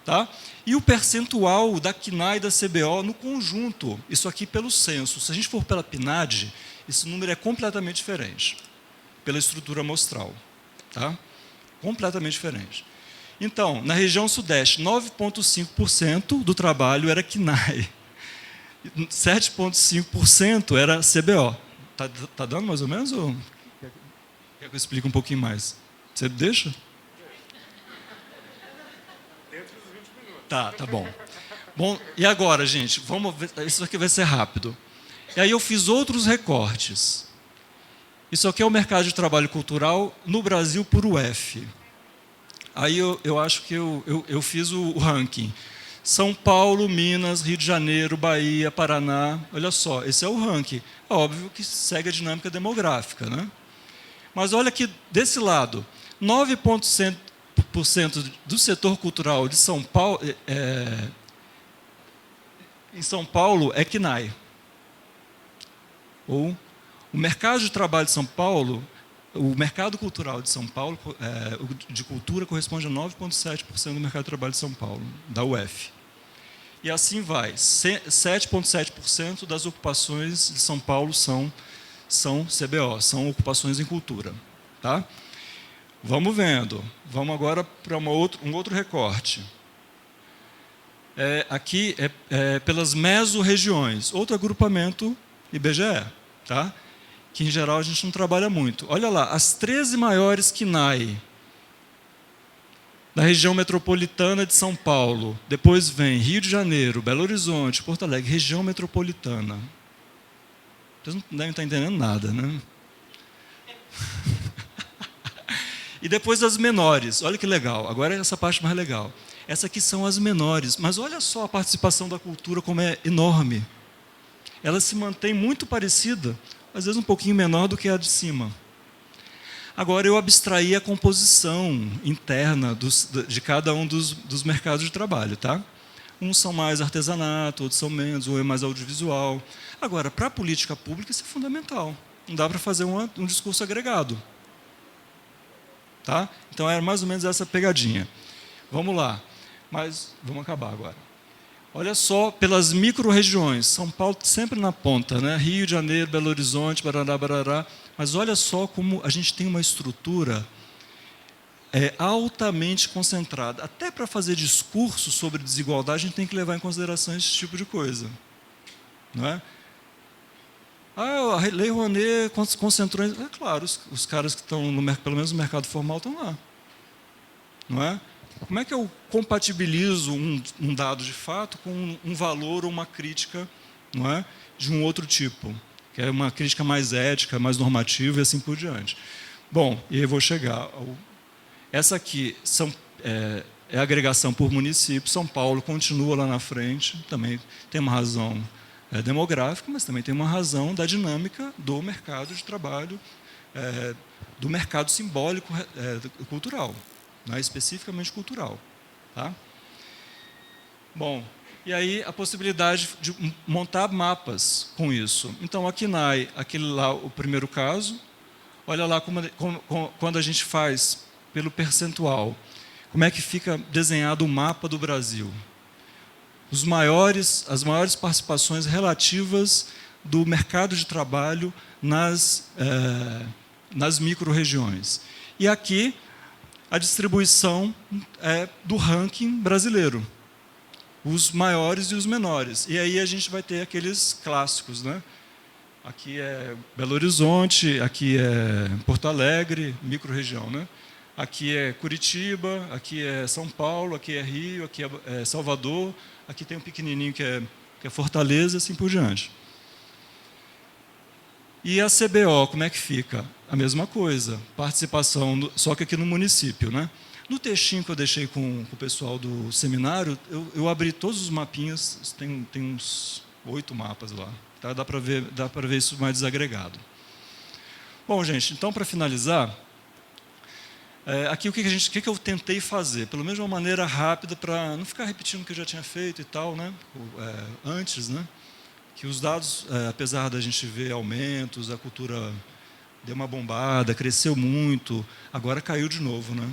Tá? E o percentual da CNAE e da CBO no conjunto, isso aqui pelo censo. Se a gente for pela PNAD, esse número é completamente diferente, pela estrutura amostral. Tá? Completamente diferente. Então, na região Sudeste, 9,5% do trabalho era CNAE, 7,5% era CBO. Tá dando mais ou menos? Ou quer que eu explique um pouquinho mais? Você deixa? Tá bom. Bom, e agora, gente, vamos ver, isso aqui vai ser rápido. E aí eu fiz outros recortes. Isso aqui é o mercado de trabalho cultural no Brasil por UF. Aí eu acho que eu fiz o ranking. São Paulo, Minas, Rio de Janeiro, Bahia, Paraná. Olha só, esse é o ranking. É óbvio que segue a dinâmica demográfica, né? Mas olha aqui, desse lado, 9,7% do setor cultural de São Paulo, em São Paulo é CNAE. Ou o mercado de trabalho de São Paulo, o mercado cultural de São Paulo, de cultura, corresponde a 9,7% do mercado de trabalho de São Paulo, da UF. E assim vai, 7,7% das ocupações de São Paulo são CBO, são ocupações em cultura. Tá? Vamos vendo. Vamos agora para um outro recorte. aqui é pelas mesorregiões, outro agrupamento IBGE, tá? Que em geral a gente não trabalha muito. Olha lá, as 13 maiores KNAI da região metropolitana de São Paulo, depois vem Rio de Janeiro, Belo Horizonte, Porto Alegre, região metropolitana. Vocês não devem estar entendendo nada, né? E depois as menores, olha que legal, agora é essa parte mais legal. Essas aqui são as menores, mas olha só a participação da cultura como é enorme. Ela se mantém muito parecida, às vezes um pouquinho menor do que a de cima. Agora, eu abstraí a composição interna de cada um dos mercados de trabalho. Tá? Uns são mais artesanato, outros são menos, um é mais audiovisual. Agora, para a política pública, isso é fundamental. Não dá para fazer um discurso agregado. Tá? Então, era mais ou menos essa pegadinha. Vamos lá. Mas vamos acabar agora. Olha só, pelas micro-regiões. São Paulo sempre na ponta, né? Rio de Janeiro, Belo Horizonte, Barará, Barará. Mas olha só como a gente tem uma estrutura altamente concentrada. Até para fazer discurso sobre desigualdade, a gente tem que levar em consideração esse tipo de coisa. Não é? A Lei Rouanet concentrou... É claro, os caras que estão, pelo menos no mercado formal, estão lá. Não é? Como é que eu compatibilizo um dado de fato com um valor ou uma crítica, não é, de um outro tipo? Que é uma crítica mais ética, mais normativa e assim por diante. Bom, e aí eu vou chegar. Essa aqui é a agregação por município. São Paulo continua lá na frente, também tem uma razão demográfica, mas também tem uma razão da dinâmica do mercado de trabalho, do mercado simbólico cultural, né, especificamente cultural. Tá? Bom, e aí a possibilidade de montar mapas com isso. Então, a KNAI, aquele lá, o primeiro caso, olha lá quando a gente faz pelo percentual, como é que fica desenhado o mapa do Brasil. As maiores participações relativas do mercado de trabalho nas micro-regiões. E aqui, a distribuição do ranking brasileiro. Os maiores e os menores. E aí a gente vai ter aqueles clássicos, né? Aqui é Belo Horizonte, aqui é Porto Alegre, micro-região, né? Aqui é Curitiba, aqui é São Paulo, aqui é Rio, aqui é Salvador, aqui tem um pequenininho que é Fortaleza, assim por diante. E a CBO, como é que fica? A mesma coisa, participação, só que aqui no município, né? No textinho que eu deixei com o pessoal do seminário, eu abri todos os mapinhas, tem uns 8 mapas lá. Tá? Dá para ver isso mais desagregado. Bom, gente, então, para finalizar, aqui o que eu tentei fazer? Pelo menos de uma maneira rápida, para não ficar repetindo o que eu já tinha feito e tal, né? Antes, né? Que os dados, apesar da gente ver aumentos, a cultura deu uma bombada, cresceu muito, agora caiu de novo, né?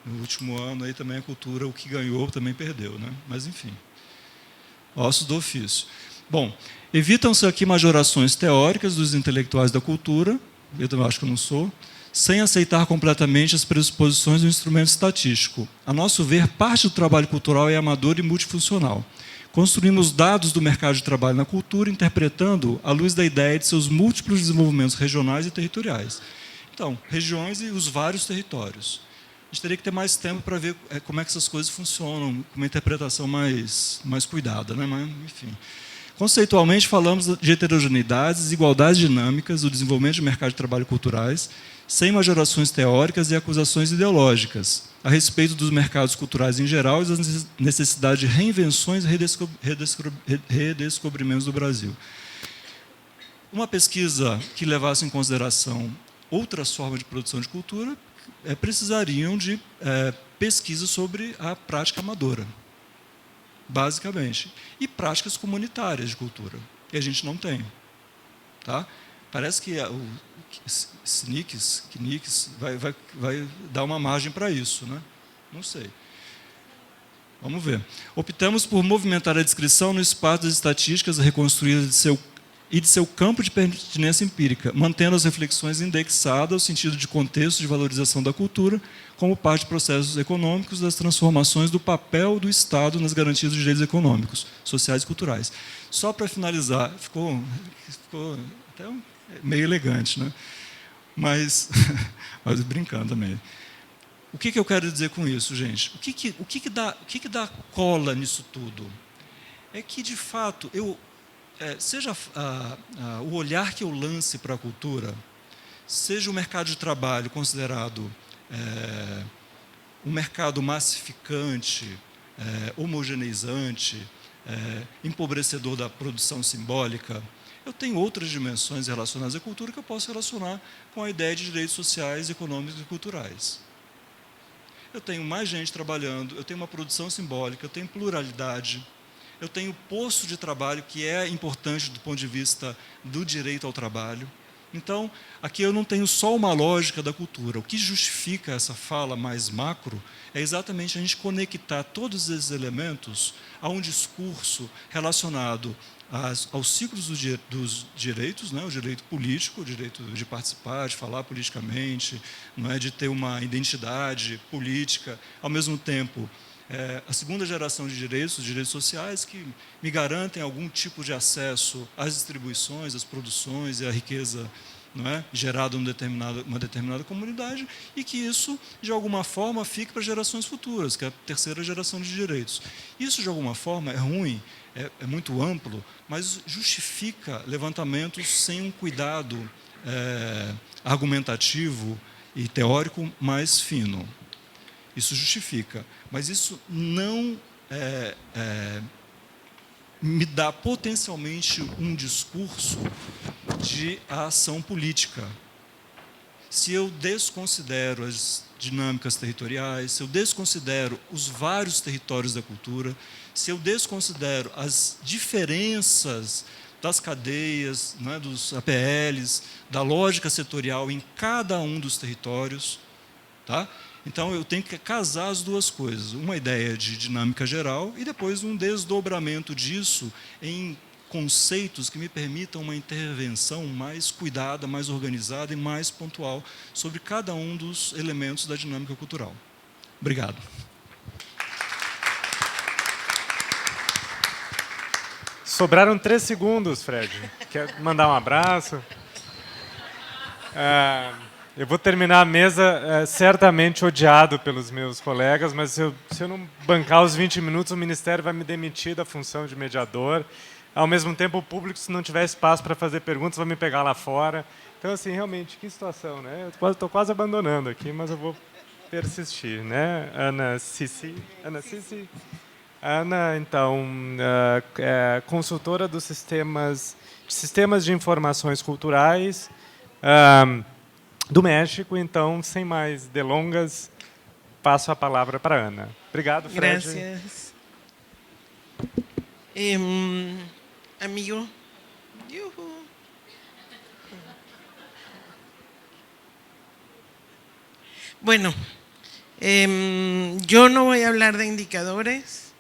No último ano aí também a cultura, o que ganhou também perdeu, né? Mas enfim, ossos do ofício. Bom, evitam-se aqui majorações teóricas dos intelectuais da cultura, eu também acho que eu não sou, sem aceitar completamente as pressuposições do instrumento estatístico. A nosso ver, parte do trabalho cultural é amador e multifuncional. Construímos dados do mercado de trabalho na cultura, interpretando à luz da ideia de seus múltiplos desenvolvimentos regionais e territoriais. Então, regiões e os vários territórios. A gente teria que ter mais tempo para ver como é que essas coisas funcionam, com uma interpretação mais cuidada, né? Mas, enfim. Conceitualmente, falamos de heterogeneidades, desigualdades dinâmicas, do desenvolvimento de mercado de trabalho culturais, sem majorações teóricas e acusações ideológicas, a respeito dos mercados culturais em geral e das necessidades de reinvenções e redescobrimentos do Brasil. Uma pesquisa que levasse em consideração outras formas de produção de cultura precisariam de pesquisa sobre a prática amadora, basicamente, e práticas comunitárias de cultura, que a gente não tem. Tá? Parece que o CNICS vai dar uma margem para isso, né? Não sei. Vamos ver. Optamos por movimentar a descrição no espaço das estatísticas reconstruídas de seu e de seu campo de pertinência empírica, mantendo as reflexões indexadas ao sentido de contexto de valorização da cultura, como parte de processos econômicos das transformações do papel do Estado nas garantias dos direitos econômicos, sociais e culturais. Só para finalizar, ficou até meio elegante, né? Mas brincando também. O que eu quero dizer com isso, gente? O que dá cola nisso tudo? É que, de fato, seja o olhar que eu lance para a cultura, seja o mercado de trabalho considerado um mercado massificante, homogeneizante, empobrecedor da produção simbólica, eu tenho outras dimensões relacionadas à cultura que eu posso relacionar com a ideia de direitos sociais, econômicos e culturais. Eu tenho mais gente trabalhando, eu tenho uma produção simbólica, eu tenho pluralidade, eu tenho posto de trabalho que é importante do ponto de vista do direito ao trabalho. Então, aqui eu não tenho só uma lógica da cultura. O que justifica essa fala mais macro é exatamente a gente conectar todos esses elementos a um discurso relacionado aos ciclos dos direitos, né? O direito político, o direito de participar, de falar politicamente, não é? De ter uma identidade política, ao mesmo tempo a segunda geração de direitos, os direitos sociais, que me garantem algum tipo de acesso às distribuições, às produções e à riqueza, não é? Gerada em uma determinada comunidade, e que isso, de alguma forma, fique para gerações futuras, que é a terceira geração de direitos. Isso, de alguma forma, é ruim, é muito amplo, mas justifica levantamentos sem um cuidado argumentativo e teórico mais fino. Isso justifica, mas isso não me dá potencialmente um discurso de ação política. Se eu desconsidero as dinâmicas territoriais, se eu desconsidero os vários territórios da cultura, se eu desconsidero as diferenças das cadeias, né, dos APLs, da lógica setorial em cada um dos territórios, tá? Então, eu tenho que casar as duas coisas, uma ideia de dinâmica geral e depois um desdobramento disso em conceitos que me permitam uma intervenção mais cuidada, mais organizada e mais pontual sobre cada um dos elementos da dinâmica cultural. Obrigado. Sobraram 3 segundos, Fred. Quer mandar um abraço? Eu vou terminar a mesa certamente odiado pelos meus colegas, mas se eu não bancar os 20 minutos, o Ministério vai me demitir da função de mediador. Ao mesmo tempo, o público, se não tiver espaço para fazer perguntas, vai me pegar lá fora. Então, assim, realmente, que situação, né? Eu estou quase abandonando aqui, mas eu vou persistir, né? Ana Cici. Ana, então, é consultora dos sistemas de informações culturais do México. Então, sem mais delongas, passo a palavra para a Ana. Obrigado, Fred. Gracias. Amigo. Yuhu. Bueno, yo no voy a hablar de indicadores.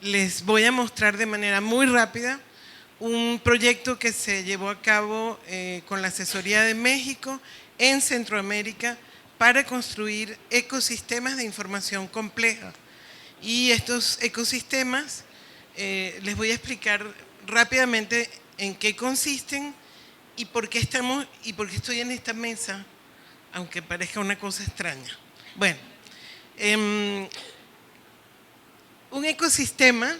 Les voy a mostrar de manera muy rápida un proyecto que se llevó a cabo con la Asesoría de México en Centroamérica para construir ecosistemas de información compleja. Y estos ecosistemas, les voy a explicar rápidamente en qué consisten y por qué estoy en esta mesa, aunque parezca una cosa extraña. Bueno, un ecosistema,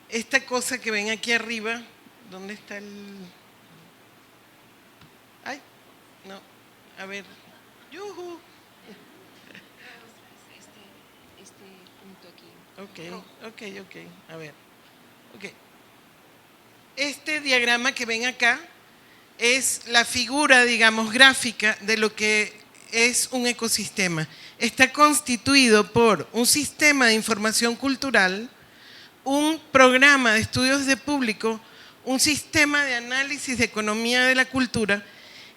esta cosa que ven aquí arriba, ¿dónde está el...? Ay, no, a ver, ¡yujú! Este punto aquí. Ok, a ver. Okay. Este diagrama que ven acá es la figura, digamos, gráfica de lo que es un ecosistema. Está constituido por un sistema de información cultural, un programa de estudios de público, un sistema de análisis de economía de la cultura,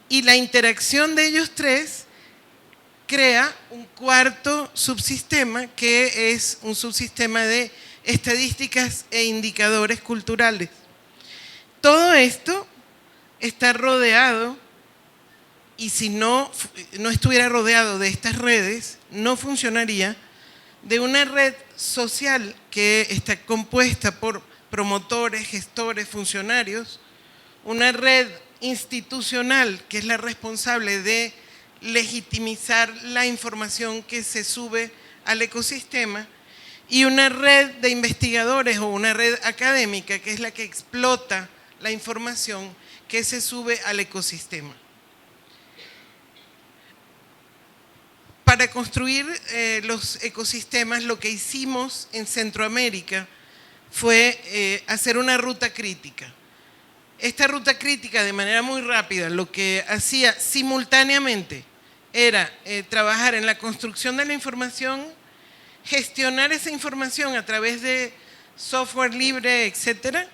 y la interacción de ellos tres crea un cuarto subsistema, que es un subsistema de estadísticas e indicadores culturales. todo esto está rodeado, y si no estuviera rodeado de estas redes, no funcionaría, de una red social que está compuesta por promotores, gestores, funcionarios, una red institucional que es la responsable de legitimizar la información que se sube al ecosistema, y una red de investigadores o una red académica que es la que explota la información que se sube al ecosistema. Para construir los ecosistemas, lo que hicimos en Centroamérica fue hacer una ruta crítica. Esta ruta crítica, de manera muy rápida, lo que hacía simultáneamente era trabajar en la construcción de la información, gestionar esa información a través de software libre, etcétera,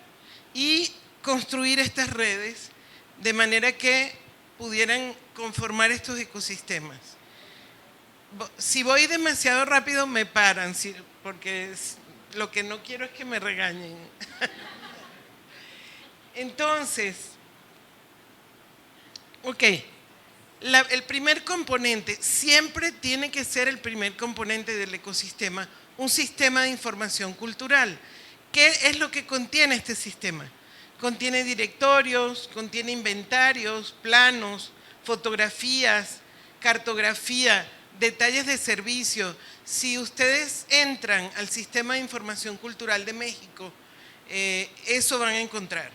y construir estas redes de manera que pudieran conformar estos ecosistemas. Si voy demasiado rápido me paran, porque lo que no quiero es que me regañen. Entonces, ok, el primer componente, siempre tiene que ser el primer componente del ecosistema, un sistema de información cultural. ¿Qué es lo que contiene este sistema? Contiene directorios, contiene inventarios, planos, fotografías, cartografía, detalles de servicio. Si ustedes entran al Sistema de Información Cultural de México, eso van a encontrar.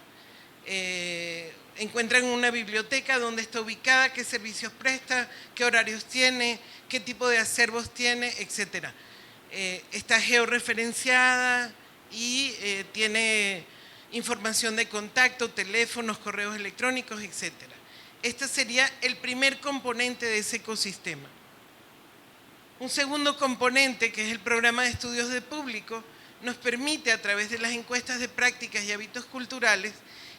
Encuentran una biblioteca, dónde está ubicada, qué servicios presta, qué horarios tiene, qué tipo de acervos tiene, etc. Está georreferenciada y tiene información de contacto, teléfonos, correos electrónicos, etc. Este sería el primer componente de ese ecosistema. Un segundo componente, que es el programa de estudios de público, nos permite, a través de las encuestas de prácticas y hábitos culturales,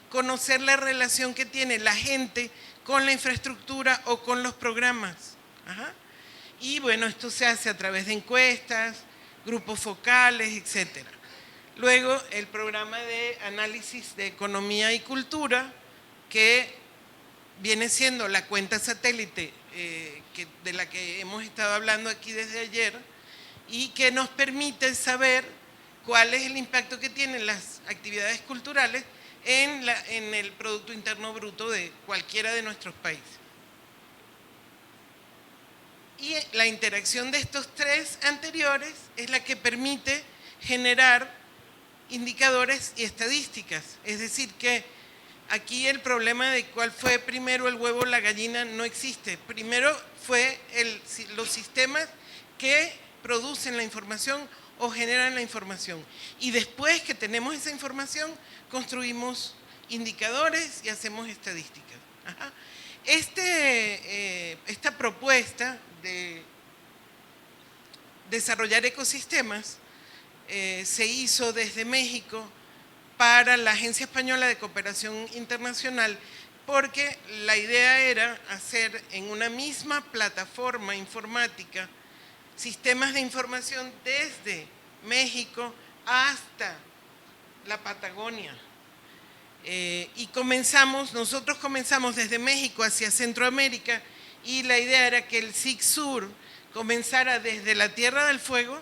conocer la relación que tiene la gente con la infraestructura o con los programas. Y bueno, esto se hace a través de encuestas, grupos focales, etc. Luego, el programa de análisis de economía y cultura, que viene siendo la cuenta satélite de la que hemos estado hablando aquí desde ayer, y que nos permite saber cuál es el impacto que tienen las actividades culturales en el Producto Interno Bruto de cualquiera de nuestros países. Y la interacción de estos tres anteriores es la que permite generar indicadores y estadísticas. Es decir, que aquí el problema de cuál fue primero el huevo o la gallina no existe. Primero fue los sistemas que producen la información o generan la información. Y después que tenemos esa información, construimos indicadores y hacemos estadísticas. Esta propuesta de desarrollar ecosistemas se hizo desde México para la Agencia Española de Cooperación Internacional, porque la idea era hacer en una misma plataforma informática sistemas de información desde México hasta la Patagonia. Y nosotros comenzamos desde México hacia Centroamérica, y la idea era que el SIC Sur comenzara desde la Tierra del Fuego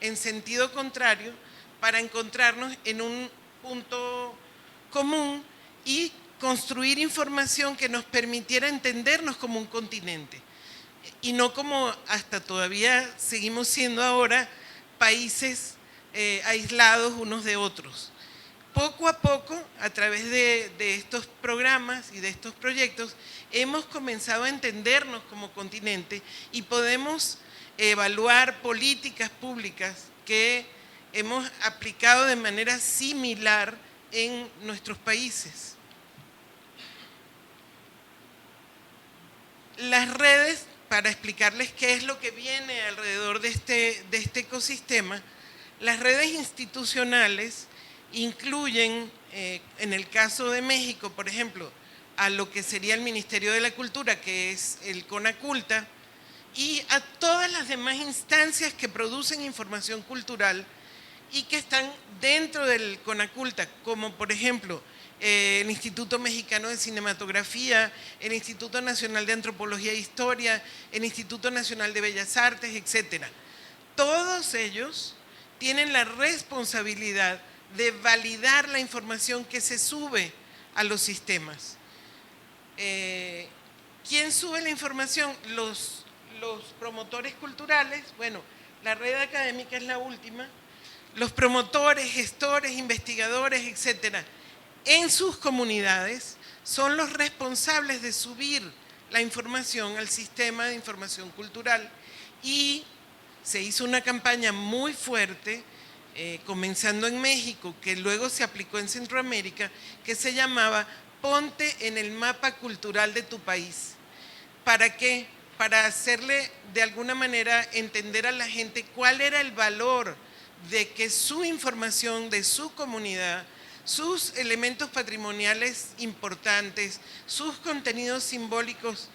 en sentido contrario para encontrarnos en un punto común y construir información que nos permitiera entendernos como un continente y no como hasta todavía seguimos siendo ahora países aislados unos de otros. Poco a poco, a través de estos programas y de estos proyectos, hemos comenzado a entendernos como continente y podemos evaluar políticas públicas que hemos aplicado de manera similar en nuestros países. Las redes, para explicarles qué es lo que viene alrededor de este ecosistema, las redes institucionales incluyen, en el caso de México, por ejemplo, a lo que sería el Ministerio de la Cultura, que es el CONACULTA, y a todas las demás instancias que producen información cultural, y que están dentro del CONACULTA, como por ejemplo el Instituto Mexicano de Cinematografía, el Instituto Nacional de Antropología e Historia, el Instituto Nacional de Bellas Artes, etc. Todos ellos tienen la responsabilidad de validar la información que se sube a los sistemas. ¿Quién sube la información? Los promotores culturales, bueno, la red académica es la última, los promotores, gestores, investigadores, etcétera, en sus comunidades son los responsables de subir la información al sistema de información cultural, y se hizo una campaña muy fuerte, comenzando en México, que luego se aplicó en Centroamérica, que se llamaba Ponte en el mapa cultural de tu país. ¿Para qué? Para hacerle de alguna manera entender a la gente cuál era el valor de que su información de su comunidad, sus elementos patrimoniales importantes, sus contenidos simbólicos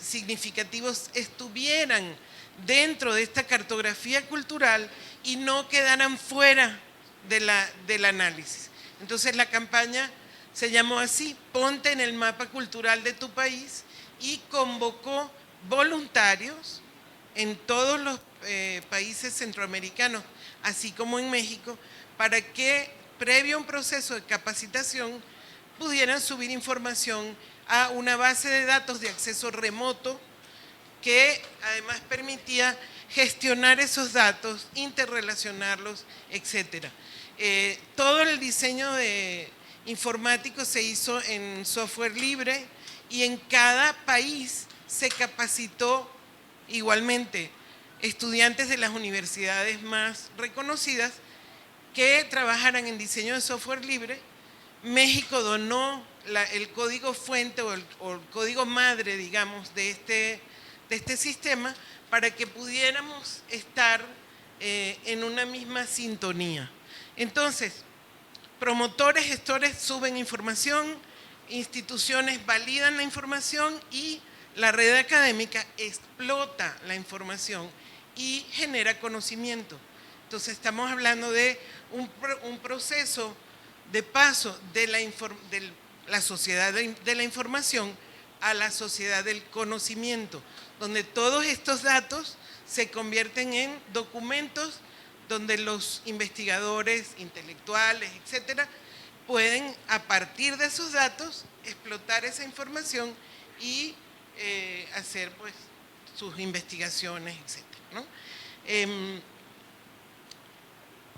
significativos estuvieran dentro de esta cartografía cultural y no quedaran fuera del análisis. Entonces la campaña se llamó así, Ponte en el mapa cultural de tu país, y convocó voluntarios en todos los países centroamericanos, así como en México, para que previo a un proceso de capacitación pudieran subir información a una base de datos de acceso remoto que además permitía gestionar esos datos, interrelacionarlos, etc. Todo el diseño informático se hizo en software libre y en cada país se capacitó igualmente estudiantes de las universidades más reconocidas que trabajaran en diseño de software libre. México donó el código fuente o el código madre, digamos, de este sistema para que pudiéramos estar en una misma sintonía. Entonces, promotores, gestores suben información, instituciones validan la información y la red académica explota la información y genera conocimiento. Entonces estamos hablando de un proceso de paso de la sociedad de la información a la sociedad del conocimiento, donde todos estos datos se convierten en documentos donde los investigadores intelectuales, etcétera, pueden a partir de esos datos explotar esa información y hacer pues sus investigaciones, etcétera, ¿no?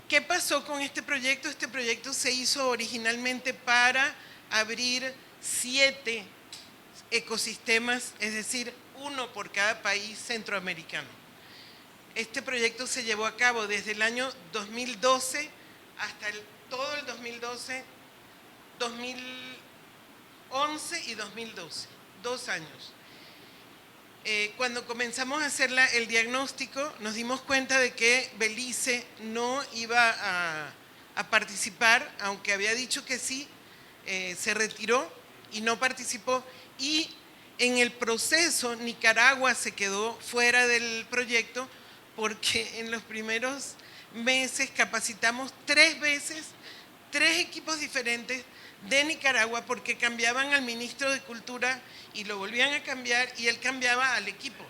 ¿Qué pasó con este proyecto? Este proyecto se hizo originalmente para abrir 7 ecosistemas, es decir, uno por cada país centroamericano. Este proyecto se llevó a cabo desde el año 2012 hasta todo el 2012, 2011 y 2012, 2 años. Cuando comenzamos a hacer el diagnóstico, nos dimos cuenta de que Belice no iba a participar, aunque había dicho que sí, se retiró y no participó. Y en el proceso, Nicaragua se quedó fuera del proyecto porque en los primeros meses capacitamos 3 veces, 3 equipos diferentes de Nicaragua, porque cambiaban al ministro de Cultura y lo volvían a cambiar y él cambiaba al equipo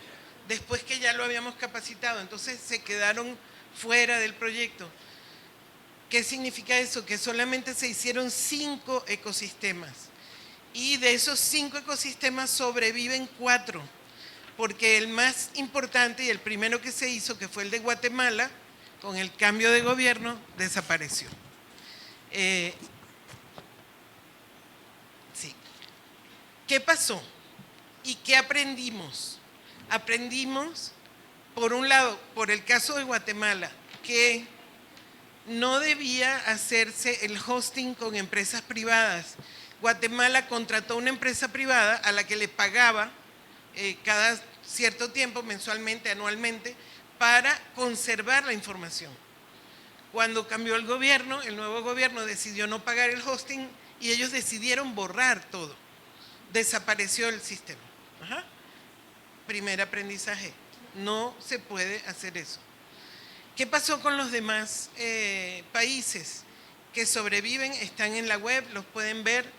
después que ya lo habíamos capacitado. Entonces se quedaron fuera del proyecto. ¿Qué significa eso? Que solamente se hicieron 5 ecosistemas y de esos 5 ecosistemas sobreviven 4, porque el más importante y el primero que se hizo, que fue el de Guatemala, con el cambio de gobierno desapareció. Sí. ¿Qué pasó? ¿Y qué aprendimos? Aprendimos, por un lado, por el caso de Guatemala, que no debía hacerse el hosting con empresas privadas. Guatemala contrató una empresa privada a la que le pagaba cada cierto tiempo, mensualmente, anualmente, para conservar la información. Cuando cambió el gobierno, el nuevo gobierno decidió no pagar el hosting y ellos decidieron borrar todo. Desapareció el sistema. Primer aprendizaje, no se puede hacer eso. ¿Qué pasó con los demás países que sobreviven? Están en la web, los pueden ver.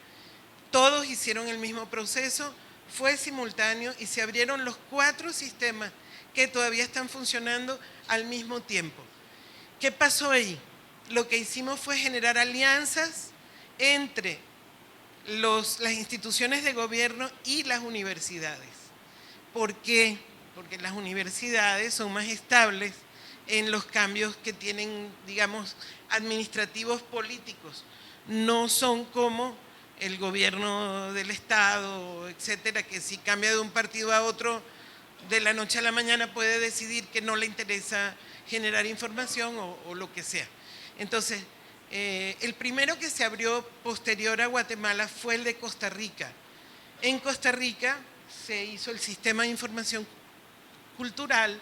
Todos hicieron el mismo proceso, fue simultáneo y se abrieron los 4 sistemas que todavía están funcionando al mismo tiempo. ¿Qué pasó ahí? Lo que hicimos fue generar alianzas entre las instituciones de gobierno y las universidades. ¿Por qué? Porque las universidades son más estables en los cambios que tienen, digamos, administrativos políticos. No son como el gobierno del Estado, etcétera, que si cambia de un partido a otro, de la noche a la mañana puede decidir que no le interesa generar información o lo que sea. Entonces, el primero que se abrió posterior a Guatemala fue el de Costa Rica. En Costa Rica se hizo el Sistema de Información Cultural.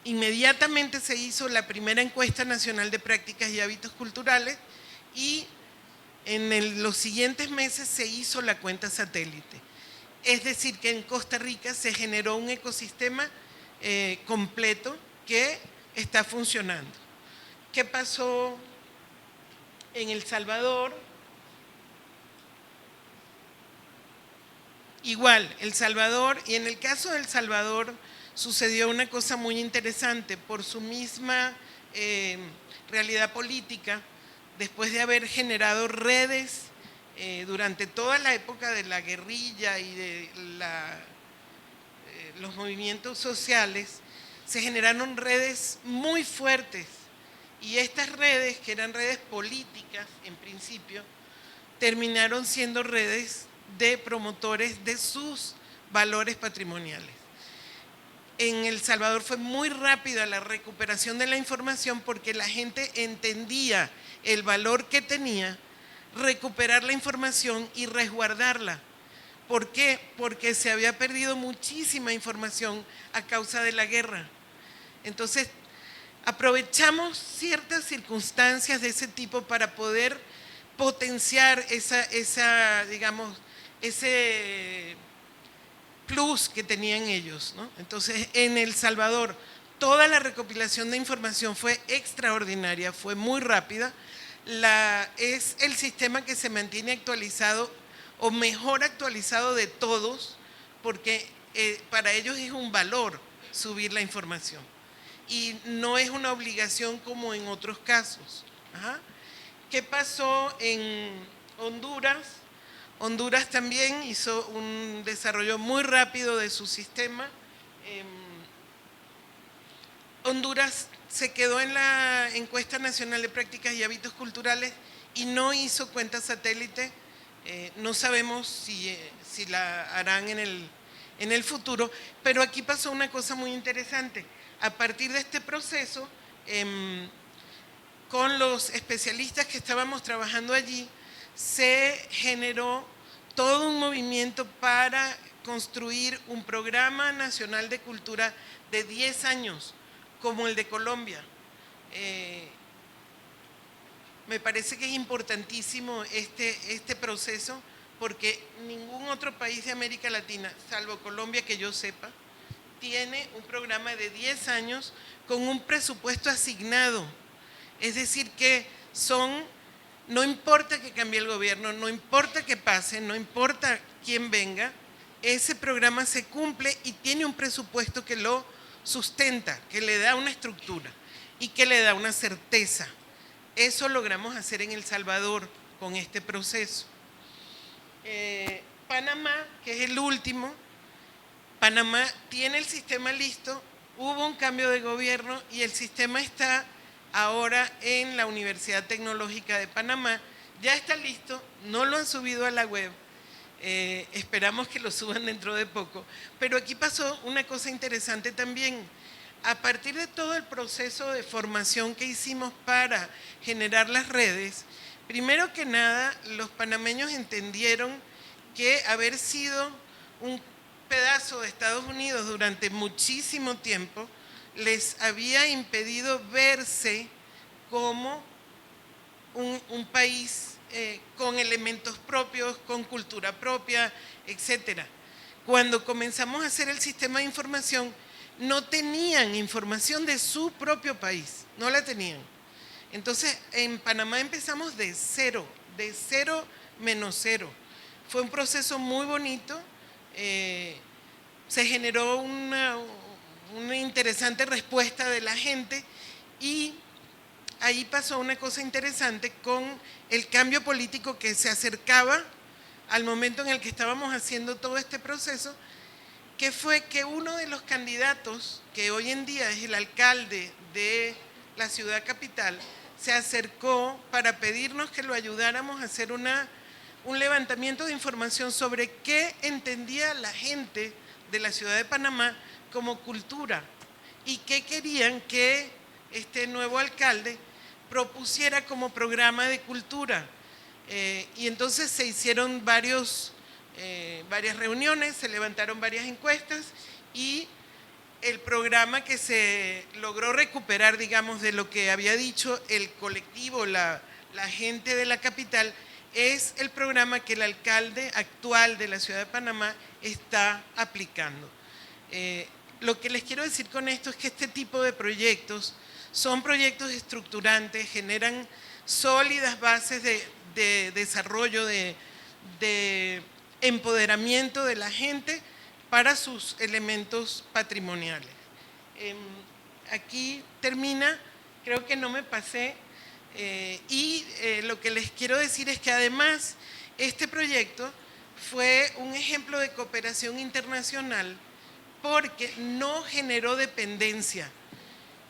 Inmediatamente se hizo la primera encuesta nacional de prácticas y hábitos culturales y en los siguientes meses se hizo la cuenta satélite. Es decir, que en Costa Rica se generó un ecosistema completo que está funcionando. ¿Qué pasó en El Salvador? Igual, El Salvador, y en el caso de El Salvador sucedió una cosa muy interesante por su misma realidad política, después de haber generado redes durante toda la época de la guerrilla y de los movimientos sociales, se generaron redes muy fuertes y estas redes, que eran redes políticas en principio, terminaron siendo redes de promotores de sus valores patrimoniales. En El Salvador fue muy rápida la recuperación de la información porque la gente entendía el valor que tenía recuperar la información y resguardarla. ¿Por qué? Porque se había perdido muchísima información a causa de la guerra. Entonces, aprovechamos ciertas circunstancias de ese tipo para poder potenciar digamos, ese plus que tenían ellos, ¿no? Entonces, en El Salvador, toda la recopilación de información fue extraordinaria, fue muy rápida. Es el sistema que se mantiene actualizado o mejor actualizado de todos, porque para ellos es un valor subir la información y no es una obligación como en otros casos. Ajá. ¿Qué pasó en Honduras? Honduras también hizo un desarrollo muy rápido de su sistema. Honduras se quedó en la encuesta nacional de prácticas y hábitos culturales y no hizo cuenta satélite. No sabemos si la harán en el futuro, pero aquí pasó una cosa muy interesante. A partir de este proceso, con los especialistas que estábamos trabajando allí, se generó todo un movimiento para construir un programa nacional de cultura de 10 años, como el de Colombia. Me parece que es importantísimo este proceso porque ningún otro país de América Latina, salvo Colombia que yo sepa, tiene un programa de 10 años con un presupuesto asignado. Es decir que no importa que cambie el gobierno, no importa que pase, no importa quién venga, ese programa se cumple y tiene un presupuesto que lo sustenta, que le da una estructura y que le da una certeza. Eso logramos hacer en El Salvador con este proceso. Panamá, que es el último, Panamá tiene el sistema listo, hubo un cambio de gobierno y el sistema está ahora en la Universidad Tecnológica de Panamá. Ya está listo, no lo han subido a la web, esperamos que lo suban dentro de poco, pero aquí pasó una cosa interesante también. A partir de todo el proceso de formación que hicimos para generar las redes, primero que nada, los panameños entendieron que haber sido un pedazo de Estados Unidos durante muchísimo tiempo les había impedido verse como un país con elementos propios, con cultura propia, etc. Cuando comenzamos a hacer el sistema de información, no tenían información de su propio país, no la tenían. Entonces, en Panamá empezamos de cero menos cero. Fue un proceso muy bonito, se generó una interesante respuesta de la gente y ahí pasó una cosa interesante con el cambio político que se acercaba al momento en el que estábamos haciendo todo este proceso, que fue que uno de los candidatos, que hoy en día es el alcalde de la ciudad capital, se acercó para pedirnos que lo ayudáramos a hacer un levantamiento de información sobre qué entendía la gente de la ciudad de Panamá como cultura y qué querían que este nuevo alcalde propusiera como programa de cultura. Y entonces se hicieron varias reuniones, se levantaron varias encuestas y el programa que se logró recuperar, digamos, de lo que había dicho el colectivo, la gente de la capital, es el programa que el alcalde actual de la ciudad de Panamá está aplicando. Lo que les quiero decir con esto es que este tipo de proyectos son proyectos estructurantes, generan sólidas bases de desarrollo, de empoderamiento de la gente para sus elementos patrimoniales. Aquí termina, creo que no me pasé, lo que les quiero decir es que además este proyecto fue un ejemplo de cooperación internacional porque no generó dependencia.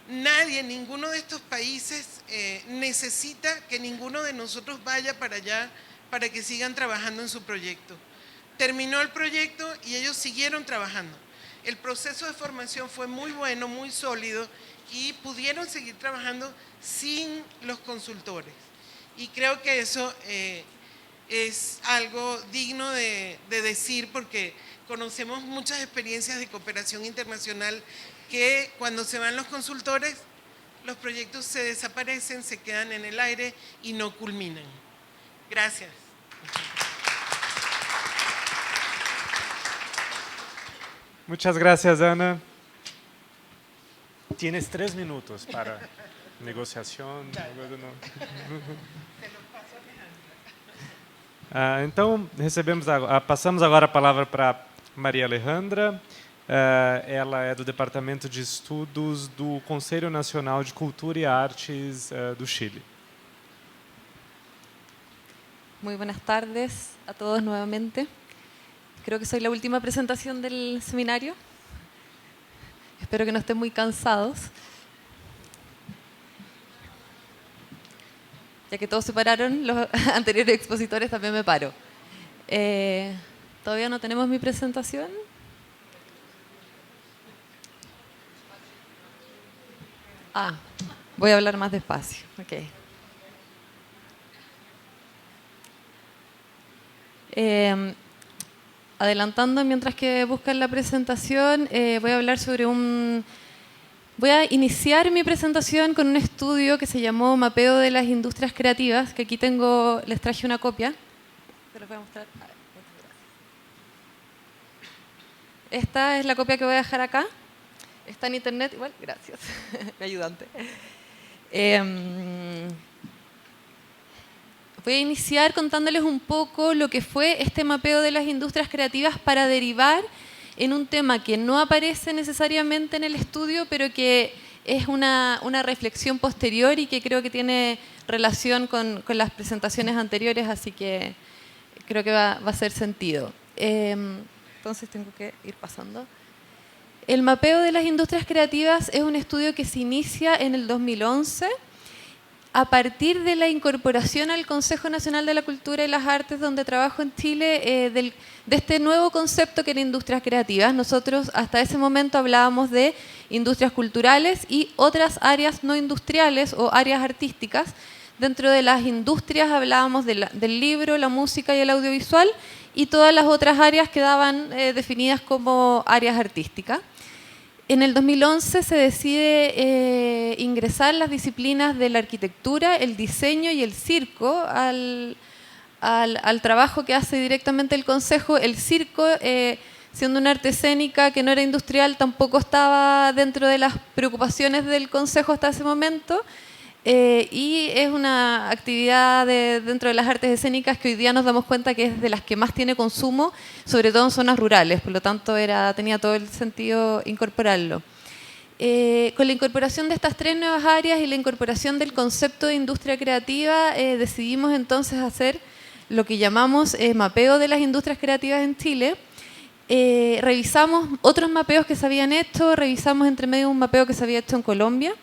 Nadie, ninguno de estos países necesita que ninguno de nosotros vaya para allá para que sigan trabajando en su proyecto. Terminó el proyecto y ellos siguieron trabajando. El proceso de formación fue muy bueno, muy sólido y pudieron seguir trabajando sin los consultores. Y creo que eso es algo digno de decir porque conocemos muchas experiencias de cooperación internacional que cuando se van los consultores, los proyectos se desaparecen, se quedan en el aire y no culminan. Gracias. Muchas gracias, Ana. Tienes 3 minutos para negociação. Então, passamos agora a palavra para Maria Alejandra. Ela é do Departamento de Estudos do Conselho Nacional de Cultura e Artes do Chile. Muy buenas tardes a todos nuevamente. Creo que soy la última presentación del seminario. Espero que no estén muy cansados. Ya que todos se pararon, los anteriores expositores también me paro. Todavía no tenemos mi presentación. Voy a hablar más despacio. Okay. Adelantando mientras que buscan la presentación, voy a hablar sobre voy a iniciar mi presentación con un estudio que se llamó Mapeo de las Industrias Creativas, que aquí les traje una copia. Se los voy a mostrar. Esta es la copia que voy a dejar acá. Está en internet, igual, gracias, mi ayudante. Voy a iniciar contándoles un poco lo que fue este mapeo de las industrias creativas para derivar en un tema que no aparece necesariamente en el estudio, pero que es una reflexión posterior y que creo que tiene relación con las presentaciones anteriores, así que creo que va a hacer sentido. Entonces tengo que ir pasando. El mapeo de las industrias creativas es un estudio que se inicia en el 2011 a partir de la incorporación al Consejo Nacional de la Cultura y las Artes, donde trabajo en Chile, de este nuevo concepto que era industrias creativas. Nosotros hasta ese momento hablábamos de industrias culturales y otras áreas no industriales o áreas artísticas. Dentro de las industrias hablábamos del libro, la música y el audiovisual, y todas las otras áreas quedaban definidas como áreas artísticas. En el 2011 se decide ingresar las disciplinas de la arquitectura, el diseño y el circo al trabajo que hace directamente el Consejo. El circo siendo una arte escénica que no era industrial, tampoco estaba dentro de las preocupaciones del Consejo hasta ese momento. Y es una actividad dentro de las artes escénicas que hoy día nos damos cuenta que es de las que más tiene consumo, sobre todo en zonas rurales, por lo tanto tenía todo el sentido incorporarlo. Con la incorporación de estas 3 nuevas áreas y la incorporación del concepto de industria creativa, decidimos entonces hacer lo que llamamos mapeo de las industrias creativas en Chile. Revisamos otros mapeos que se habían hecho, revisamos entre medio un mapeo que se había hecho en Colombia.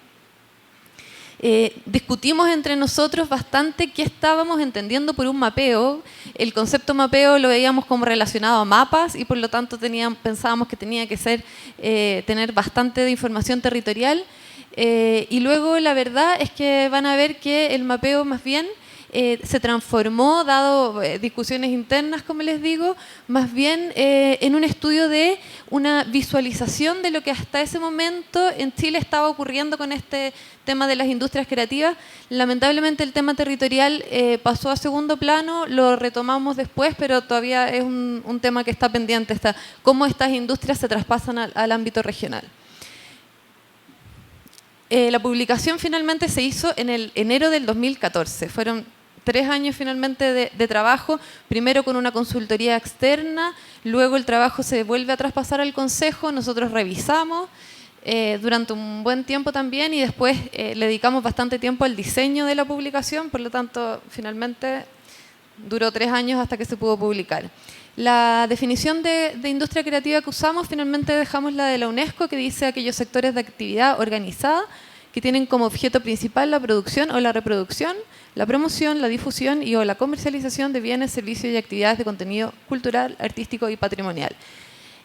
Discutimos entre nosotros bastante qué estábamos entendiendo por un mapeo. El concepto mapeo lo veíamos como relacionado a mapas y por lo tanto pensábamos que tenía que tener bastante de información territorial. Y luego la verdad es que van a ver que el mapeo más bien se transformó, dado discusiones internas, como les digo, más bien en un estudio de una visualización de lo que hasta ese momento en Chile estaba ocurriendo con este tema de las industrias creativas. Lamentablemente el tema territorial pasó a segundo plano, lo retomamos después, pero todavía es un tema que está pendiente, cómo estas industrias se traspasan al ámbito regional. La publicación finalmente se hizo en el enero del 2014. Fueron 3 años finalmente de trabajo, primero con una consultoría externa, luego el trabajo se vuelve a traspasar al Consejo, nosotros revisamos durante un buen tiempo también y después le dedicamos bastante tiempo al diseño de la publicación, por lo tanto finalmente duró 3 años hasta que se pudo publicar. La definición de industria creativa que usamos, finalmente dejamos la de la UNESCO, que dice aquellos sectores de actividad organizada que tienen como objeto principal la producción o la reproducción, la promoción, la difusión o la comercialización de bienes, servicios y actividades de contenido cultural, artístico y patrimonial.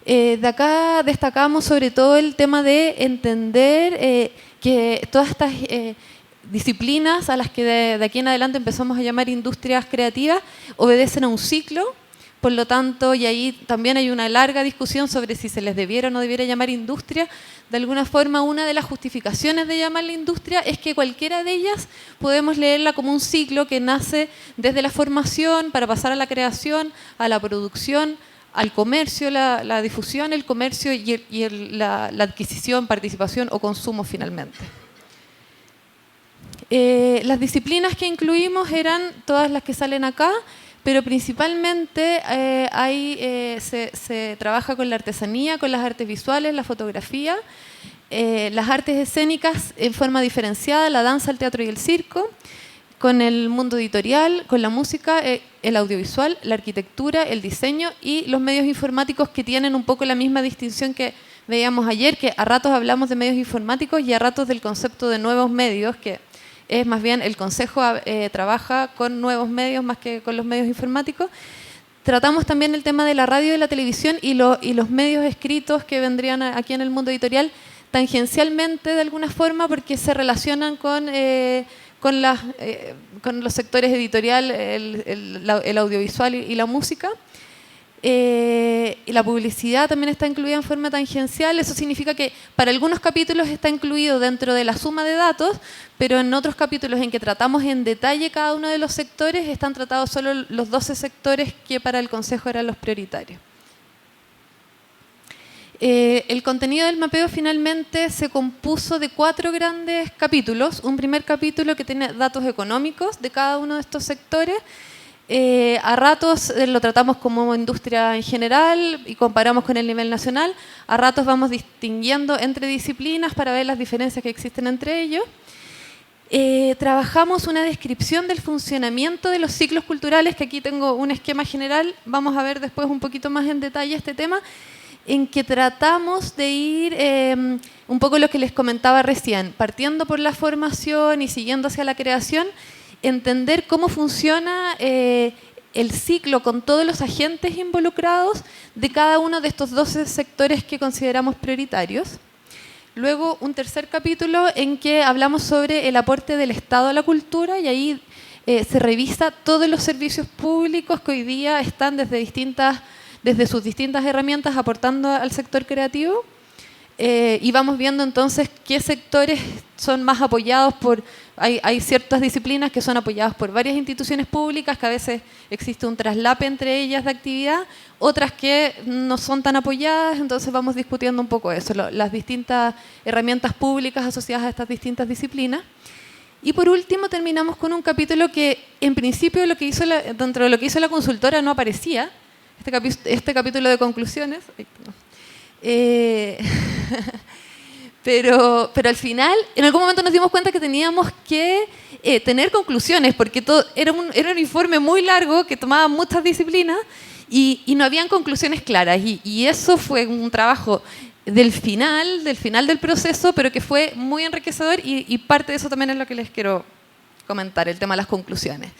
De acá destacamos sobre todo el tema de entender que todas estas disciplinas a las que de aquí en adelante empezamos a llamar industrias creativas obedecen a un ciclo. Por lo tanto, y ahí también hay una larga discusión sobre si se les debiera o no debiera llamar industria. De alguna forma, una de las justificaciones de llamarla industria es que cualquiera de ellas podemos leerla como un ciclo que nace desde la formación para pasar a la creación, a la producción, al comercio, la difusión, el comercio y la adquisición, participación o consumo finalmente. Las disciplinas que incluimos eran todas las que salen acá, pero principalmente se trabaja con la artesanía, con las artes visuales, la fotografía, las artes escénicas en forma diferenciada, la danza, el teatro y el circo, con el mundo editorial, con la música, el audiovisual, la arquitectura, el diseño y los medios informáticos, que tienen un poco la misma distinción que veíamos ayer, que a ratos hablamos de medios informáticos y a ratos del concepto de nuevos medios, que es más bien el Consejo trabaja con nuevos medios más que con los medios informáticos. Tratamos también el tema de la radio y la televisión y los medios escritos que vendrían aquí en el mundo editorial tangencialmente de alguna forma, porque se relacionan con los sectores editorial, el audiovisual y la música. Y la publicidad también está incluida en forma tangencial. Eso significa que para algunos capítulos está incluido dentro de la suma de datos, pero en otros capítulos en que tratamos en detalle cada uno de los sectores están tratados solo los 12 sectores que para el Consejo eran los prioritarios. El contenido del mapeo finalmente se compuso de 4 grandes capítulos. Un primer capítulo que tiene datos económicos de cada uno de estos sectores. A ratos lo tratamos como industria en general y comparamos con el nivel nacional. A ratos vamos distinguiendo entre disciplinas para ver las diferencias que existen entre ellos. Trabajamos una descripción del funcionamiento de los ciclos culturales, que aquí tengo un esquema general, vamos a ver después un poquito más en detalle este tema, en que tratamos de ir un poco lo que les comentaba recién, partiendo por la formación y siguiendo hacia la creación, entender cómo funciona el ciclo con todos los agentes involucrados de cada uno de estos 12 sectores que consideramos prioritarios. Luego, un tercer capítulo en que hablamos sobre el aporte del Estado a la cultura, y ahí se revisa todos los servicios públicos que hoy día están desde sus distintas herramientas aportando al sector creativo. y vamos viendo entonces qué sectores son más apoyados por... Hay ciertas disciplinas que son apoyadas por varias instituciones públicas, que a veces existe un traslape entre ellas de actividad, otras que no son tan apoyadas, entonces vamos discutiendo un poco eso, las distintas herramientas públicas asociadas a estas distintas disciplinas. Y por último terminamos con un capítulo que en principio dentro de lo que hizo la consultora no aparecía, este capítulo de conclusiones. Pero al final, en algún momento nos dimos cuenta que teníamos que tener conclusiones, porque era un informe muy largo que tomaba muchas disciplinas y no habían conclusiones claras. Y eso fue un trabajo del final del proceso, pero que fue muy enriquecedor y parte de eso también es lo que les quiero comentar, el tema de las conclusiones.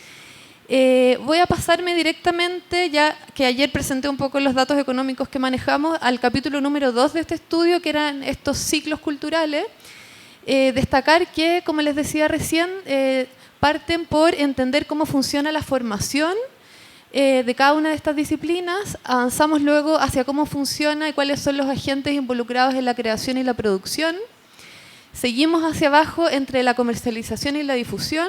Voy a pasarme directamente, ya que ayer presenté un poco los datos económicos que manejamos, al capítulo número 2 de este estudio, que eran estos ciclos culturales. Destacar que, como les decía recién, parten por entender cómo funciona la formación de cada una de estas disciplinas, avanzamos luego hacia cómo funciona y cuáles son los agentes involucrados en la creación y la producción, seguimos hacia abajo entre la comercialización y la difusión,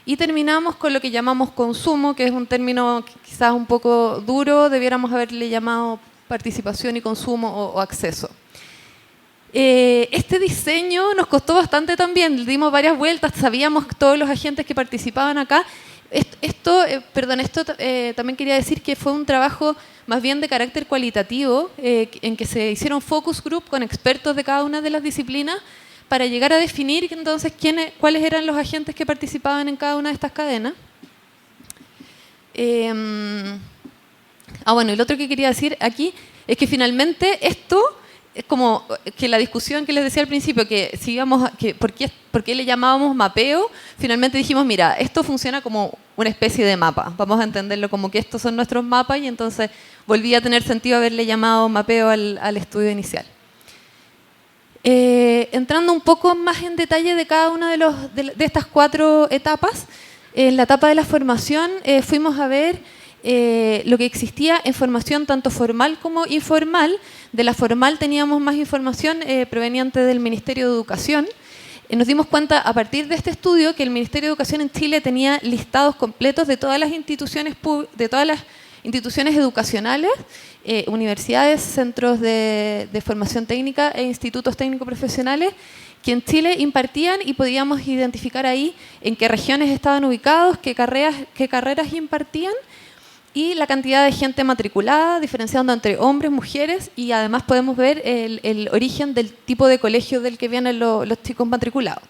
y terminamos con lo que llamamos consumo, que es un término quizás un poco duro, debiéramos haberle llamado participación y consumo o acceso. Este diseño nos costó bastante también, dimos varias vueltas, sabíamos todos los agentes que participaban acá. Esto también quería decir que fue un trabajo más bien de carácter cualitativo, en que se hicieron focus group con expertos de cada una de las disciplinas, para llegar a definir entonces cuáles eran los agentes que participaban en cada una de estas cadenas. Bueno, y lo otro que quería decir aquí es que finalmente esto es como que la discusión que les decía al principio, ¿por qué le llamábamos mapeo? Finalmente dijimos, mira, esto funciona como una especie de mapa, vamos a entenderlo como que estos son nuestros mapas, y entonces volvía a tener sentido haberle llamado mapeo al estudio inicial. Entrando un poco más en detalle de cada una de estas 4 etapas, en la etapa de la formación fuimos a ver lo que existía en formación tanto formal como informal. De la formal teníamos más información proveniente del Ministerio de Educación. Nos dimos cuenta a partir de este estudio que el Ministerio de Educación en Chile tenía listados completos de todas las instituciones educacionales, universidades, centros de formación técnica e institutos técnico-profesionales que en Chile impartían, y podíamos identificar ahí en qué regiones estaban ubicados, qué carreras impartían y la cantidad de gente matriculada, diferenciando entre hombres, mujeres, y además podemos ver el origen del tipo de colegio del que vienen los chicos matriculados.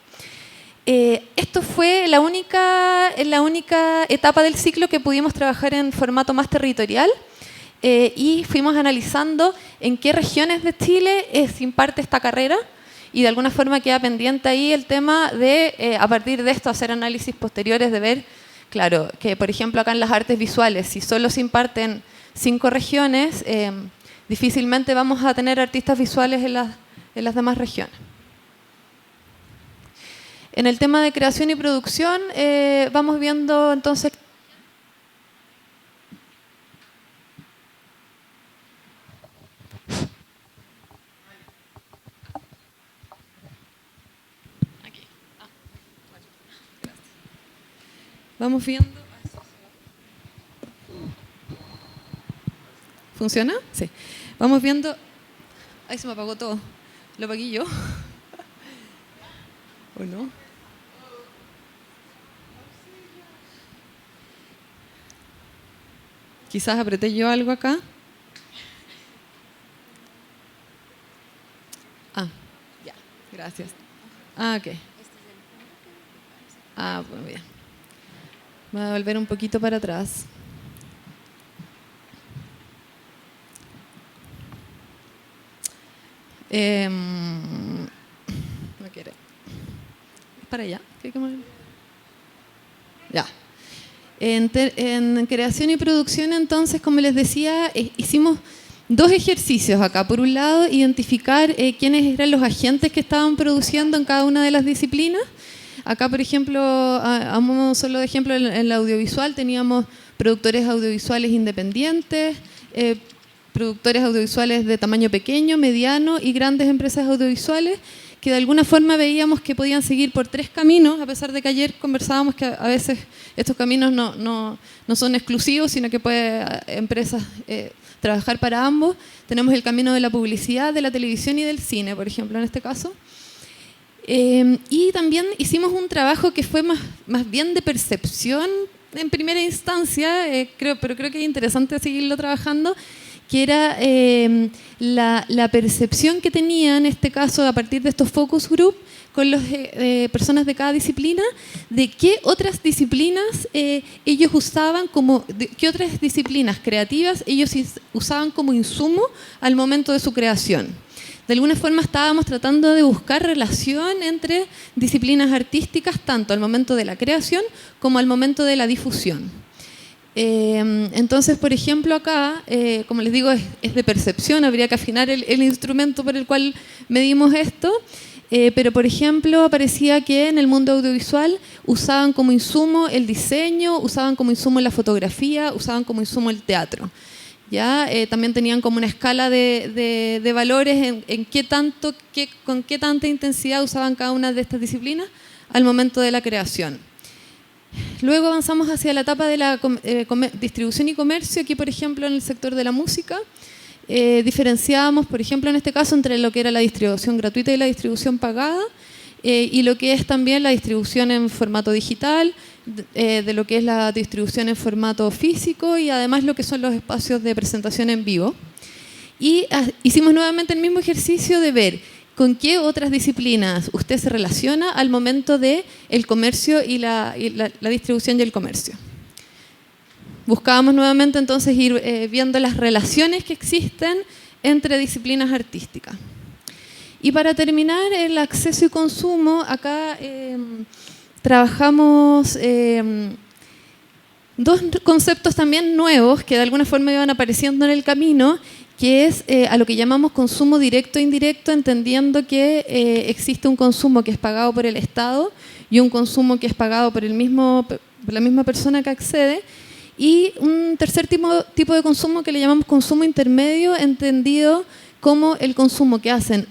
Esto fue la única etapa del ciclo que pudimos trabajar en formato más territorial, y fuimos analizando en qué regiones de Chile se imparte esta carrera, y de alguna forma queda pendiente ahí el tema de, a partir de esto, hacer análisis posteriores de ver, claro, que por ejemplo acá en las artes visuales, si solo se imparten 5 regiones, difícilmente vamos a tener artistas visuales en las demás regiones. En el tema de creación y producción, vamos viendo entonces... Vamos viendo... ¿Funciona? Sí. Vamos viendo... Ay, se me apagó todo. ¿Lo apagué yo? ¿O no? Quizás apreté yo algo acá. Ya, gracias. Ok. Pues bien. Voy a volver un poquito para atrás. No quiere. ¿Es para allá? Ya. En creación y producción, entonces, como les decía, hicimos 2 ejercicios acá. Por un lado, identificar quiénes eran los agentes que estaban produciendo en cada una de las disciplinas. Acá, por ejemplo, a modo solo de ejemplo, en la audiovisual teníamos productores audiovisuales independientes, productores audiovisuales de tamaño pequeño, mediano y grandes empresas audiovisuales, que de alguna forma veíamos que podían seguir por 3 caminos, a pesar de que ayer conversábamos que a veces estos caminos no son exclusivos, sino que pueden empresas trabajar para ambos. Tenemos el camino de la publicidad, de la televisión y del cine, por ejemplo, en este caso. Y también hicimos un trabajo que fue más bien de percepción en primera instancia, pero creo que es interesante seguirlo trabajando, que era la percepción que tenía, en este caso, a partir de estos focus group, con las personas de cada disciplina, de qué otras disciplinas ellos usaban qué otras disciplinas creativas ellos usaban como insumo al momento de su creación. De alguna forma estábamos tratando de buscar relación entre disciplinas artísticas, tanto al momento de la creación como al momento de la difusión. Entonces, por ejemplo, acá, como les digo, es de percepción, habría que afinar el instrumento por el cual medimos esto, pero, por ejemplo, aparecía que en el mundo audiovisual usaban como insumo el diseño, usaban como insumo la fotografía, usaban como insumo el teatro. ¿Ya? También tenían como una escala de valores con qué tanta intensidad usaban cada una de estas disciplinas al momento de la creación. Luego avanzamos hacia la etapa de la distribución y comercio. Aquí, por ejemplo, en el sector de la música, diferenciábamos, por ejemplo, en este caso, entre lo que era la distribución gratuita y la distribución pagada, y lo que es también la distribución en formato digital, de lo que es la distribución en formato físico y además lo que son los espacios de presentación en vivo. Y hicimos nuevamente el mismo ejercicio de ver con qué otras disciplinas usted se relaciona al momento del comercio y la distribución y el comercio. Buscábamos nuevamente entonces ir viendo las relaciones que existen entre disciplinas artísticas. Y para terminar, el acceso y consumo, acá trabajamos 2 conceptos también nuevos que de alguna forma iban apareciendo en el camino, que es a lo que llamamos consumo directo e indirecto, entendiendo que existe un consumo que es pagado por el Estado y un consumo que es pagado por la misma persona que accede, y un tercer tipo de consumo que le llamamos consumo intermedio, entendido como el consumo que hacen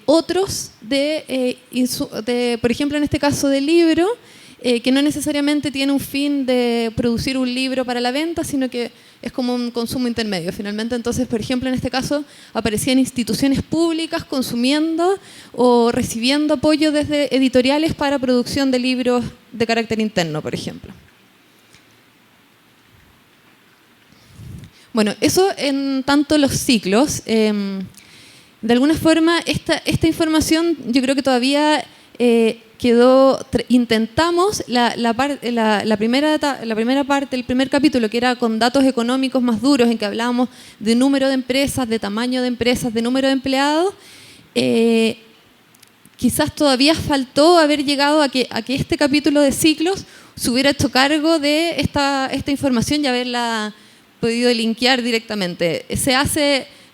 otros por ejemplo, en este caso de libro, que no necesariamente tiene un fin de producir un libro para la venta, sino que es como un consumo intermedio finalmente. Entonces, por ejemplo, en este caso aparecían instituciones públicas consumiendo o recibiendo apoyo desde editoriales para producción de libros de carácter interno, por ejemplo. Bueno, eso en tanto los ciclos. De alguna forma, esta información yo creo que todavía intentamos la primera parte, el primer capítulo, que era con datos económicos más duros, en que hablábamos de número de empresas, de tamaño de empresas, de número de empleados. Quizás todavía faltó haber llegado a que este capítulo de ciclos se hubiera hecho cargo de esta información y haberla podido linkear directamente.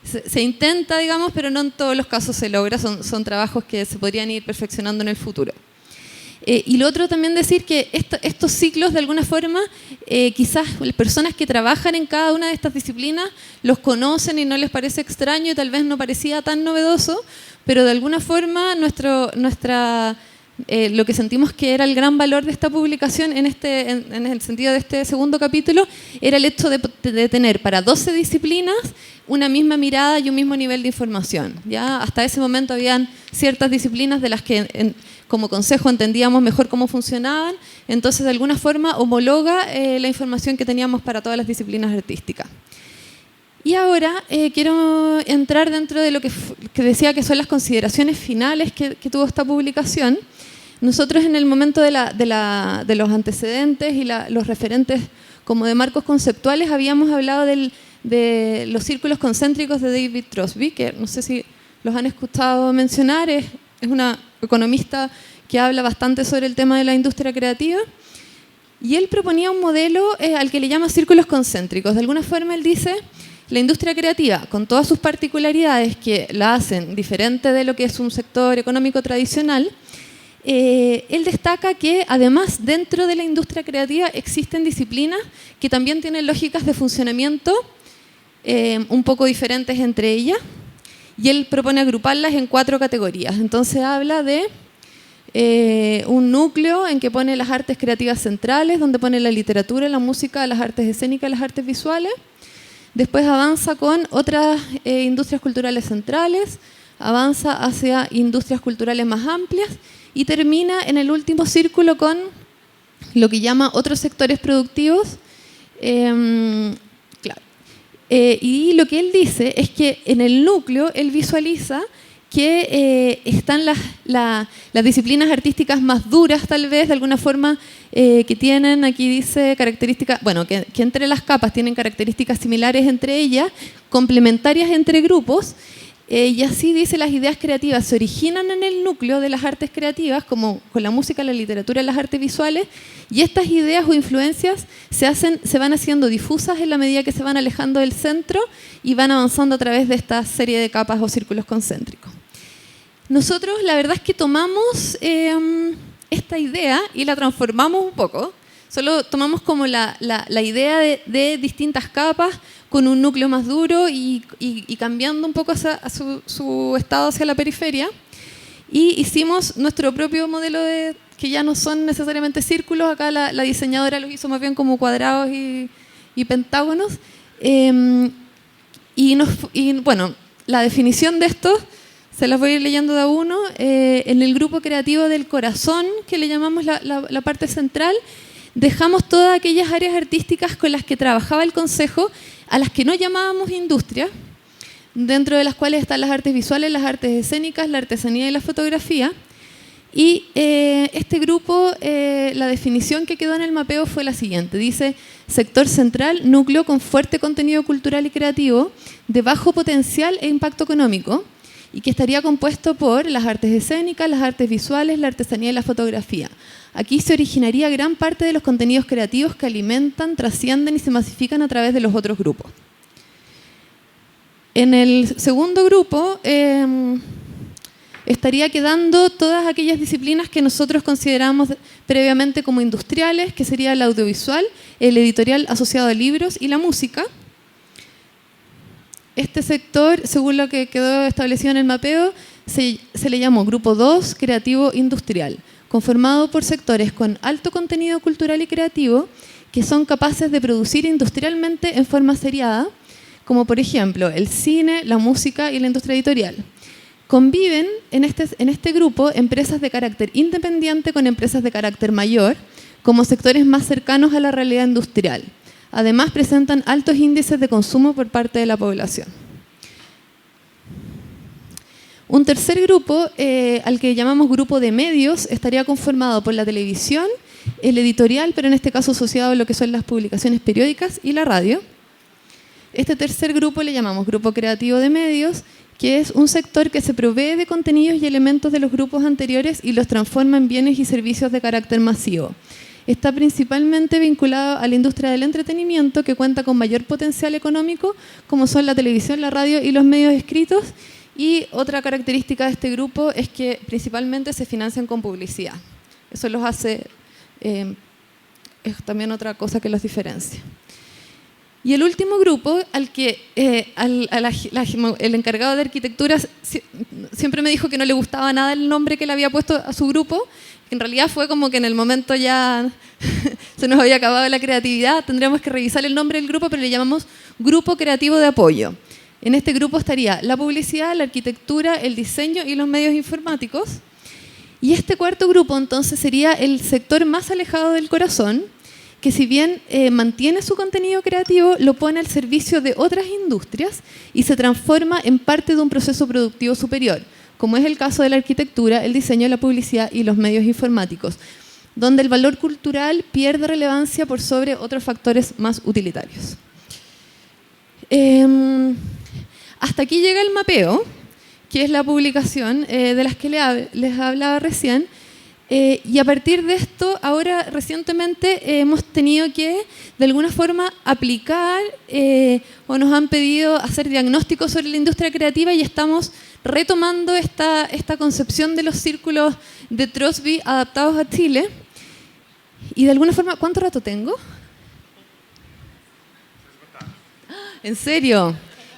Se intenta, digamos, pero no en todos los casos se logra. Son trabajos que se podrían ir perfeccionando en el futuro. Y lo otro también decir que estos ciclos, de alguna forma, quizás las personas que trabajan en cada una de estas disciplinas los conocen y no les parece extraño y tal vez no parecía tan novedoso, pero de alguna forma lo que sentimos que era el gran valor de esta publicación en el sentido de este segundo capítulo era el hecho de tener para 12 disciplinas una misma mirada y un mismo nivel de información. ¿Ya? Hasta ese momento habían ciertas disciplinas de las que como consejo entendíamos mejor cómo funcionaban, entonces de alguna forma homologa la información que teníamos para todas las disciplinas artísticas. Y ahora quiero entrar dentro de lo que decía que son las consideraciones finales que tuvo esta publicación. Nosotros en el momento de los antecedentes y los referentes como de marcos conceptuales habíamos hablado de los círculos concéntricos de David Crosby, que no sé si los han escuchado mencionar, es una economista que habla bastante sobre el tema de la industria creativa, y él proponía un modelo al que le llama círculos concéntricos. De alguna forma él dice, la industria creativa, con todas sus particularidades que la hacen diferente de lo que es un sector económico tradicional, él destaca que además dentro de la industria creativa existen disciplinas que también tienen lógicas de funcionamiento un poco diferentes entre ellas, y él propone agruparlas en 4 categorías. Entonces habla de un núcleo en que pone las artes creativas centrales, donde pone la literatura, la música, las artes escénicas, las artes visuales. Después avanza con otras industrias culturales centrales, avanza hacia industrias culturales más amplias y termina en el último círculo con lo que llama otros sectores productivos. Y lo que él dice es que en el núcleo él visualiza que están las disciplinas artísticas más duras, tal vez, de alguna forma, que tienen, aquí dice, características, bueno, que entre las capas tienen características similares entre ellas, complementarias entre grupos, y así dice, las ideas creativas se originan en el núcleo de las artes creativas, como con la música, la literatura y las artes visuales, y estas ideas o influencias se van haciendo difusas en la medida que se van alejando del centro y van avanzando a través de esta serie de capas o círculos concéntricos. Nosotros la verdad es que tomamos esta idea y la transformamos un poco. Solo tomamos como la idea de distintas capas con un núcleo más duro y cambiando un poco su estado hacia la periferia. Y hicimos nuestro propio modelo que ya no son necesariamente círculos. Acá la diseñadora los hizo más bien como cuadrados y pentágonos. Bueno, la definición de esto se las voy a ir leyendo de a uno. En el grupo creativo del corazón, que le llamamos la parte central, dejamos todas aquellas áreas artísticas con las que trabajaba el Consejo, a las que no llamábamos industria, dentro de las cuales están las artes visuales, las artes escénicas, la artesanía y la fotografía. Y este grupo, la definición que quedó en el mapeo fue la siguiente. Dice: sector central, núcleo con fuerte contenido cultural y creativo, de bajo potencial e impacto económico, y que estaría compuesto por las artes escénicas, las artes visuales, la artesanía y la fotografía. Aquí se originaría gran parte de los contenidos creativos que alimentan, trascienden y se masifican a través de los otros grupos. En el segundo grupo estaría quedando todas aquellas disciplinas que nosotros consideramos previamente como industriales, que sería el audiovisual, el editorial asociado a libros y la música. Este sector, según lo que quedó establecido en el mapeo, se le llamó Grupo 2, Creativo Industrial, conformado por sectores con alto contenido cultural y creativo que son capaces de producir industrialmente en forma seriada, como por ejemplo el cine, la música y la industria editorial. Conviven en este grupo empresas de carácter independiente con empresas de carácter mayor, como sectores más cercanos a la realidad industrial. Además, presentan altos índices de consumo por parte de la población. Un tercer grupo, al que llamamos grupo de medios, estaría conformado por la televisión, el editorial, pero en este caso asociado a lo que son las publicaciones periódicas, y la radio. Este tercer grupo le llamamos grupo creativo de medios, que es un sector que se provee de contenidos y elementos de los grupos anteriores y los transforma en bienes y servicios de carácter masivo. Está principalmente vinculado a la industria del entretenimiento, que cuenta con mayor potencial económico, como son la televisión, la radio y los medios escritos. Y otra característica de este grupo es que principalmente se financian con publicidad. Eso los hace, es también otra cosa que los diferencia. Y el último grupo, al que el encargado de arquitectura siempre me dijo que no le gustaba nada el nombre que le había puesto a su grupo, que en realidad fue como que en el momento ya se nos había acabado la creatividad, tendríamos que revisar el nombre del grupo, pero le llamamos Grupo Creativo de Apoyo. En este grupo estaría la publicidad, la arquitectura, el diseño y los medios informáticos. Y este cuarto grupo entonces sería el sector más alejado del corazón, que si bien mantiene su contenido creativo, lo pone al servicio de otras industrias y se transforma en parte de un proceso productivo superior, como es el caso de la arquitectura, el diseño, la publicidad y los medios informáticos, donde el valor cultural pierde relevancia por sobre otros factores más utilitarios. Hasta aquí llega el mapeo, que es la publicación de las que les hablaba recién. Y a partir de esto, ahora recientemente hemos tenido que, de alguna forma, aplicar o nos han pedido hacer diagnósticos sobre la industria creativa y estamos retomando esta concepción de los círculos de Trosby adaptados a Chile. Y de alguna forma, ¿cuánto rato tengo? ¿En serio?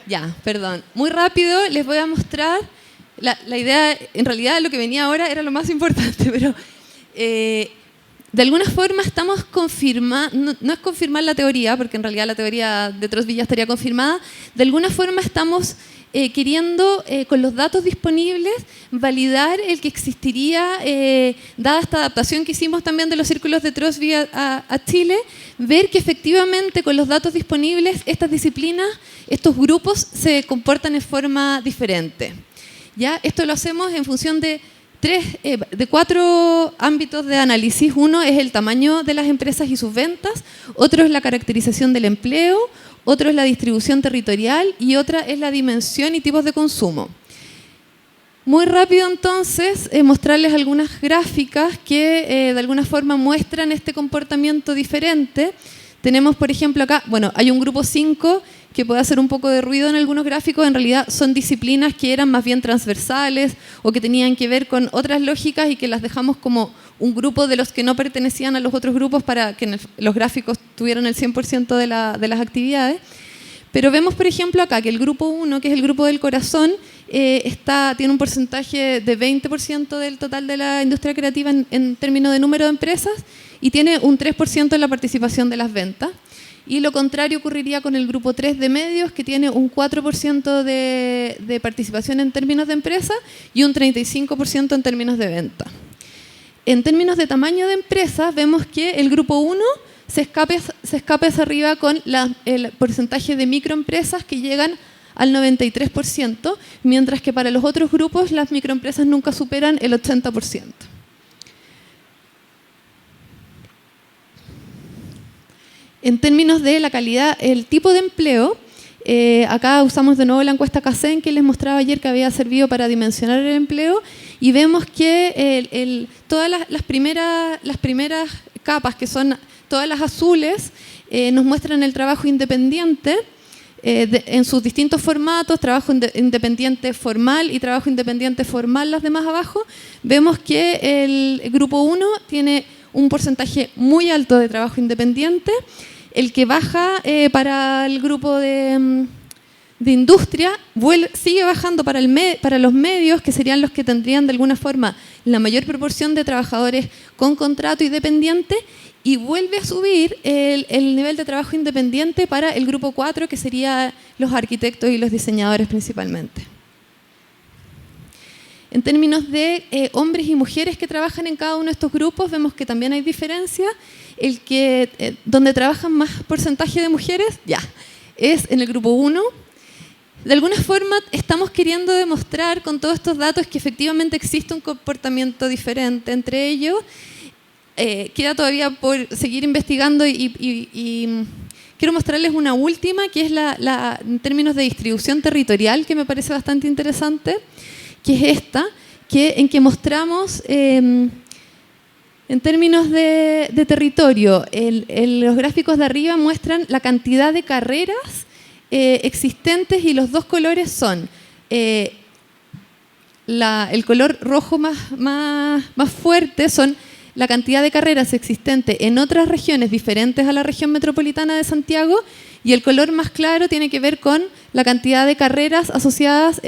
Ya, perdón. Muy rápido les voy a mostrar. La idea, en realidad lo que venía ahora era lo más importante, pero de alguna forma estamos confirmando, no es confirmar la teoría, porque en realidad la teoría de Trosville ya estaría confirmada, de alguna forma estamos queriendo, con los datos disponibles, validar el que existiría, dada esta adaptación que hicimos también de los círculos de Trosville a Chile, ver que efectivamente con los datos disponibles estas disciplinas, estos grupos se comportan en forma diferente. ¿Ya? Esto lo hacemos en función de 4 ámbitos de análisis. Uno es el tamaño de las empresas y sus ventas, otro es la caracterización del empleo, otro es la distribución territorial y otra es la dimensión y tipos de consumo. Muy rápido entonces, mostrarles algunas gráficas que de alguna forma muestran este comportamiento diferente. Tenemos, por ejemplo, acá, bueno, hay un grupo 5 que puede hacer un poco de ruido en algunos gráficos. En realidad son disciplinas que eran más bien transversales o que tenían que ver con otras lógicas y que las dejamos como un grupo de los que no pertenecían a los otros grupos para que los gráficos tuvieran el 100% de las actividades. Pero vemos, por ejemplo, acá que el grupo 1, que es el grupo del corazón, tiene un porcentaje de 20% del total de la industria creativa en términos de número de empresas y tiene un 3% en la participación de las ventas. Y lo contrario ocurriría con el grupo 3 de medios, que tiene un 4% de participación en términos de empresa y un 35% en términos de venta. En términos de tamaño de empresa, vemos que el grupo 1 se escapa hacia arriba con el porcentaje de microempresas que llegan al 93%, mientras que para los otros grupos las microempresas nunca superan el 80%. En términos de la calidad, el tipo de empleo, acá usamos de nuevo la encuesta Casen que les mostraba ayer, que había servido para dimensionar el empleo, y vemos que todas las primeras capas, que son todas las azules, nos muestran el trabajo independiente en sus distintos formatos, trabajo independiente formal y trabajo independiente formal, las de más abajo. Vemos que el grupo 1 tiene un porcentaje muy alto de trabajo independiente. El que baja para el grupo de industria sigue bajando para los medios, que serían los que tendrían de alguna forma la mayor proporción de trabajadores con contrato y dependiente, y vuelve a subir el nivel de trabajo independiente para el grupo 4, que serían los arquitectos y los diseñadores principalmente. En términos de hombres y mujeres que trabajan en cada uno de estos grupos, vemos que también hay diferencia. Donde trabajan más porcentaje de mujeres, es en el grupo 1. De alguna forma estamos queriendo demostrar con todos estos datos que efectivamente existe un comportamiento diferente entre ellos. Queda todavía por seguir investigando y quiero mostrarles una última, que es en términos de distribución territorial, que me parece bastante interesante, que es esta, en que mostramos en términos de territorio, los gráficos de arriba muestran la cantidad de carreras existentes, y los dos colores son el color rojo más fuerte, son la cantidad de carreras existentes en otras regiones diferentes a la región metropolitana de Santiago, y el color más claro tiene que ver con la cantidad de carreras asociadas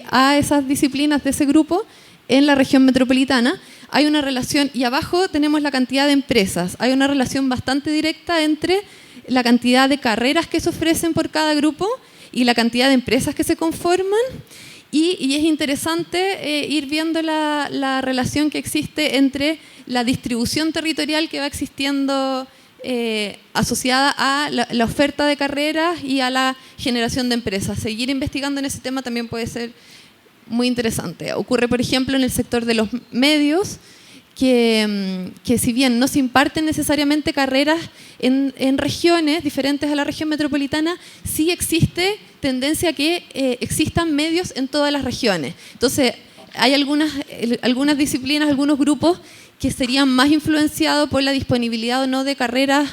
a esas disciplinas de ese grupo en la región metropolitana. Hay una relación, y abajo tenemos la cantidad de empresas. Hay una relación bastante directa entre la cantidad de carreras que se ofrecen por cada grupo y la cantidad de empresas que se conforman. Y es interesante ir viendo la relación que existe entre la distribución territorial que va existiendo asociada a la oferta de carreras y a la generación de empresas. Seguir investigando en ese tema también puede ser muy interesante. Ocurre, por ejemplo, en el sector de los medios, que si bien no se imparten necesariamente carreras en regiones diferentes a la región metropolitana, sí existe tendencia a que existan medios en todas las regiones. Entonces, hay algunas disciplinas, algunos grupos que serían más influenciados por la disponibilidad o no de carreras,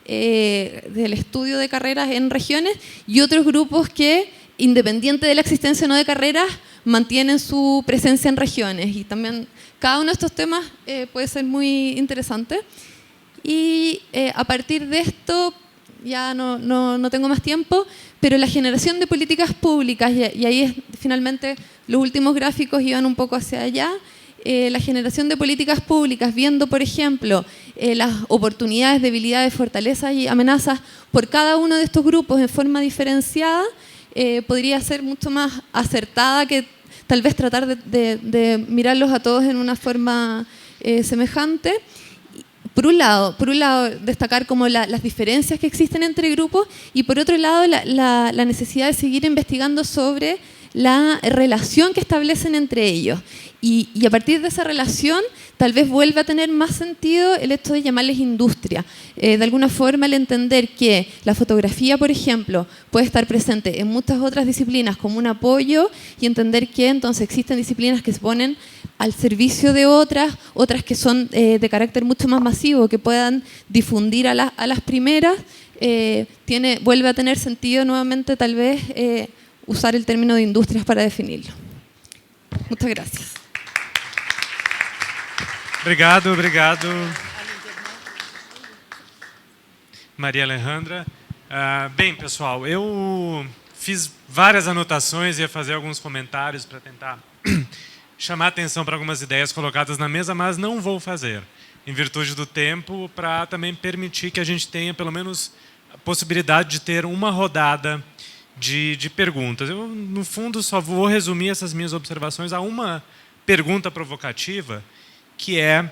del estudio de carreras en regiones, y otros grupos que, independiente de la existencia o no de carreras, mantienen su presencia en regiones. Y también cada uno de estos temas puede ser muy interesante. Y a partir de esto, ya no tengo más tiempo, pero la generación de políticas públicas, y ahí es, finalmente los últimos gráficos iban un poco hacia allá, la generación de políticas públicas, viendo, por ejemplo, las oportunidades, debilidades, fortalezas y amenazas por cada uno de estos grupos en forma diferenciada, podría ser mucho más acertada que tal vez tratar de mirarlos a todos en una forma semejante. Por un lado, destacar como las diferencias que existen entre grupos y por otro lado la necesidad de seguir investigando sobre la relación que establecen entre ellos. Y a partir de esa relación, tal vez vuelva a tener más sentido el hecho de llamarles industria. De alguna forma, el entender que la fotografía, por ejemplo, puede estar presente en muchas otras disciplinas como un apoyo y entender que entonces existen disciplinas que se ponen al servicio de otras que son de carácter mucho más masivo, que puedan difundir a las primeras, vuelve a tener sentido nuevamente tal vez usar el término de industrias para definirlo. Muchas gracias. Obrigado. Maria Alejandra. Bem, pessoal, eu fiz várias anotações e ia fazer alguns comentários para tentar chamar atenção para algumas ideias colocadas na mesa, mas não vou fazer, em virtude do tempo, para também permitir que a gente tenha, pelo menos, a possibilidade de ter uma rodada de perguntas. Eu, no fundo, só vou resumir essas minhas observações a uma pergunta provocativa, que é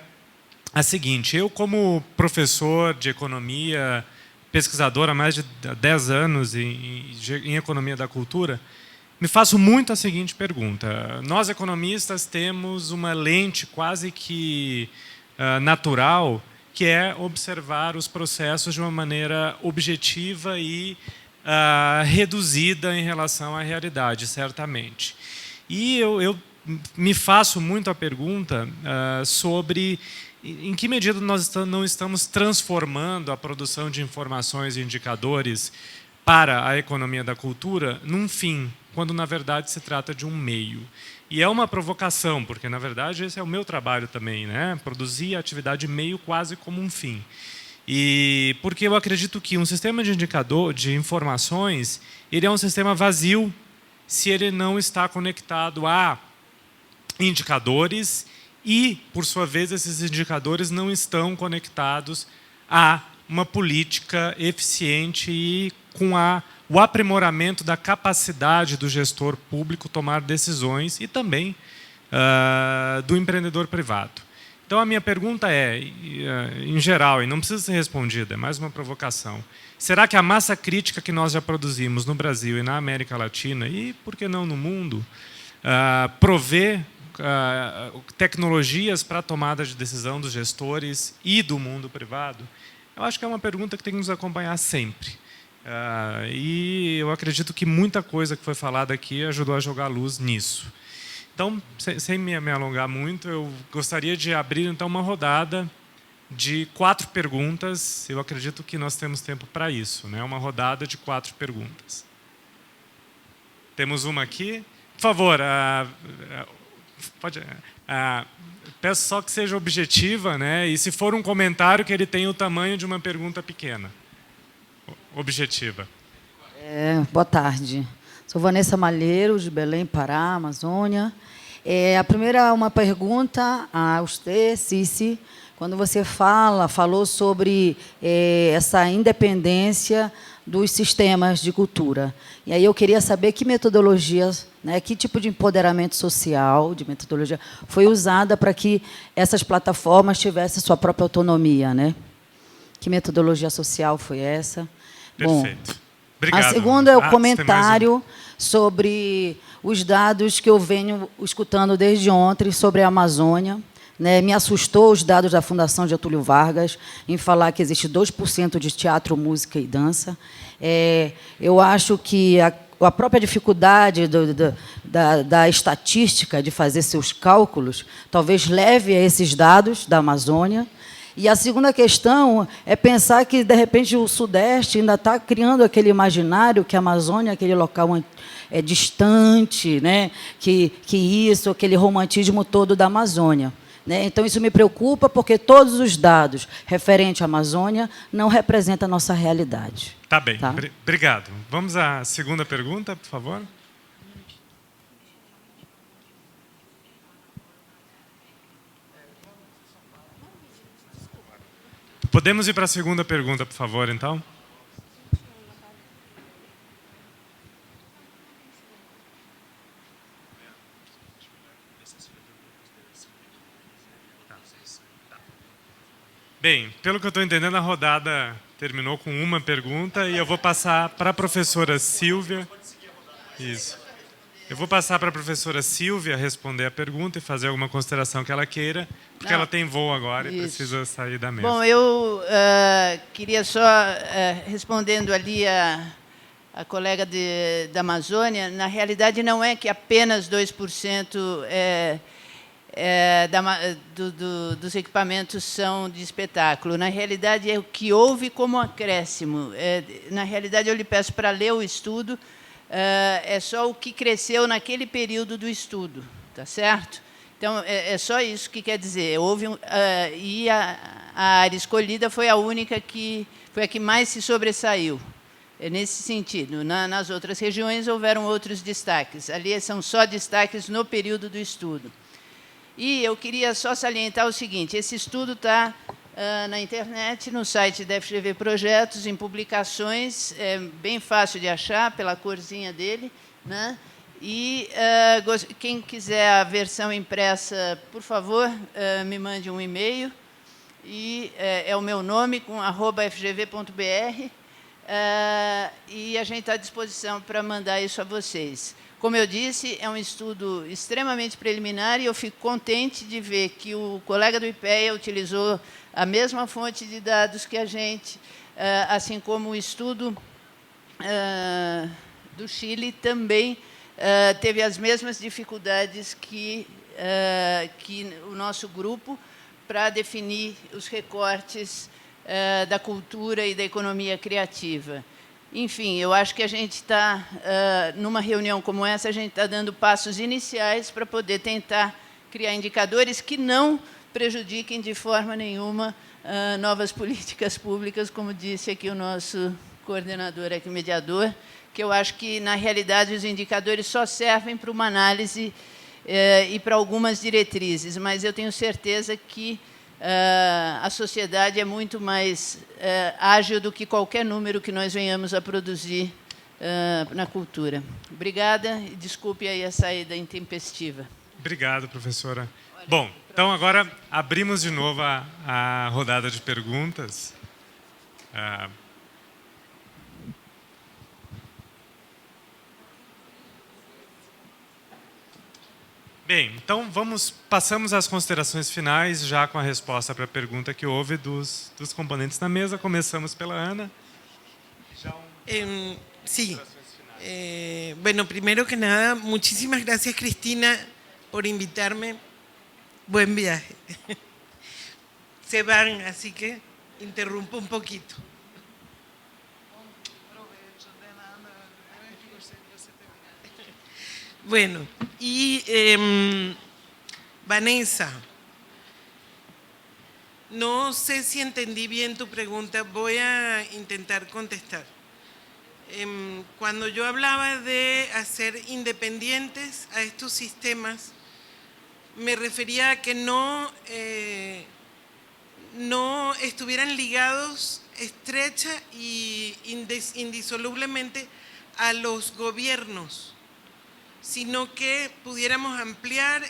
a seguinte: eu, como professor de economia, pesquisador há mais de 10 anos em economia da cultura, me faço muito a seguinte pergunta. Nós, economistas, temos uma lente quase que natural, que é observar os processos de uma maneira objetiva e reduzida em relação à realidade, certamente. E eu me faço muito a pergunta sobre em que medida nós não estamos transformando a produção de informações e indicadores para a economia da cultura num fim, quando, na verdade, se trata de um meio. E é uma provocação, porque, na verdade, esse é o meu trabalho também, né? Produzir a atividade meio quase como um fim. E porque eu acredito que um sistema de indicador, de informações, ele é um sistema vazio se ele não está conectado a indicadores e, por sua vez, esses indicadores não estão conectados a uma política eficiente e com o aprimoramento da capacidade do gestor público tomar decisões e também do empreendedor privado. Então, a minha pergunta é, em geral, e não precisa ser respondida, é mais uma provocação: será que a massa crítica que nós já produzimos no Brasil e na América Latina, e por que não no mundo, provê tecnologias para a tomada de decisão dos gestores e do mundo privado? Eu acho que é uma pergunta que tem que nos acompanhar sempre. E eu acredito que muita coisa que foi falada aqui ajudou a jogar luz nisso. Então, sem me alongar muito, eu gostaria de abrir então uma rodada de 4 perguntas. Eu acredito que nós temos tempo para isso, né? Uma rodada de 4 perguntas. Temos uma aqui. Por favor, peço só que seja objetiva, né? E se for um comentário, que ele tenha o tamanho de uma pergunta pequena. Objetiva. Boa tarde. Sou Vanessa Malheiro, de Belém, Pará, Amazônia. A primeira, uma pergunta a você, Cici, quando você falou sobre essa independência dos sistemas de cultura. E aí eu queria saber que metodologias, né, que tipo de empoderamento social, de metodologia, foi usada para que essas plataformas tivessem sua própria autonomia, né? Que metodologia social foi essa? Perfeito. Bom, obrigado. A segunda é o comentário sobre os dados que eu venho escutando desde ontem sobre a Amazônia. Né, me assustou os dados da Fundação Getúlio Vargas em falar que existe 2% de teatro, música e dança. Eu acho que a própria dificuldade da estatística de fazer seus cálculos talvez leve a esses dados da Amazônia. E a segunda questão é pensar que, de repente, o Sudeste ainda está criando aquele imaginário que a Amazônia é aquele local distante, né? que isso, aquele romantismo todo da Amazônia. né? Então, isso me preocupa, porque todos os dados referentes à Amazônia não representam a nossa realidade. Tá bem, Tá? Obrigado. Vamos à segunda pergunta, por favor. Podemos ir para a segunda pergunta, por favor, então? Bem, pelo que eu estou entendendo, a rodada terminou com uma pergunta e eu vou passar para a professora Silvia. Isso. Eu vou passar para a professora Silvia responder a pergunta e fazer alguma consideração que ela queira, porque ela tem voo agora e precisa sair da mesa. Bom, eu queria só, respondendo ali a colega da Amazônia, na realidade não é que apenas 2% dos equipamentos são de espetáculo. Na realidade, é o que houve como acréscimo. Na realidade, eu lhe peço para ler o estudo, é só o que cresceu naquele período do estudo, tá certo? Então, é só isso que quer dizer. Houve e a área escolhida foi a única foi a que mais se sobressaiu. É nesse sentido. Nas outras regiões houveram outros destaques. Ali são só destaques no período do estudo. E eu queria só salientar o seguinte: esse estudo está na internet, no site da FGV Projetos, em publicações, é bem fácil de achar, pela corzinha dele, né? E quem quiser a versão impressa, por favor, me mande um e-mail, e é o meu nome, com @fgv.br, e a gente está à disposição para mandar isso a vocês. Como eu disse, é um estudo extremamente preliminar e eu fico contente de ver que o colega do IPEA utilizou a mesma fonte de dados que a gente, assim como o estudo do Chile também teve as mesmas dificuldades que o nosso grupo para definir os recortes da cultura e da economia criativa. Enfim, eu acho que a gente está, numa reunião como essa, a gente está dando passos iniciais para poder tentar criar indicadores que não prejudiquem de forma nenhuma novas políticas públicas, como disse aqui o nosso coordenador aqui, mediador, que eu acho que, na realidade, os indicadores só servem para uma análise e para algumas diretrizes, mas eu tenho certeza que a sociedade é muito mais ágil do que qualquer número que nós venhamos a produzir na cultura. Obrigada e desculpe aí a saída intempestiva. Obrigado, professora. Bom, então agora abrimos de novo a rodada de perguntas. Bem, então passamos às considerações finais, já com a resposta para a pergunta que houve dos componentes na mesa. Começamos pela Ana. Sí. Bueno, primero que nada, muchísimas gracias, Cristina, por invitarme. Buen viaje. Se van, así que interrumpo un poquito. Bueno, y Vanessa, no sé si entendí bien tu pregunta, voy a intentar contestar. Cuando yo hablaba de hacer independientes a estos sistemas, me refería a que no estuvieran ligados estrecha y indisolublemente a los gobiernos, sino que pudiéramos ampliar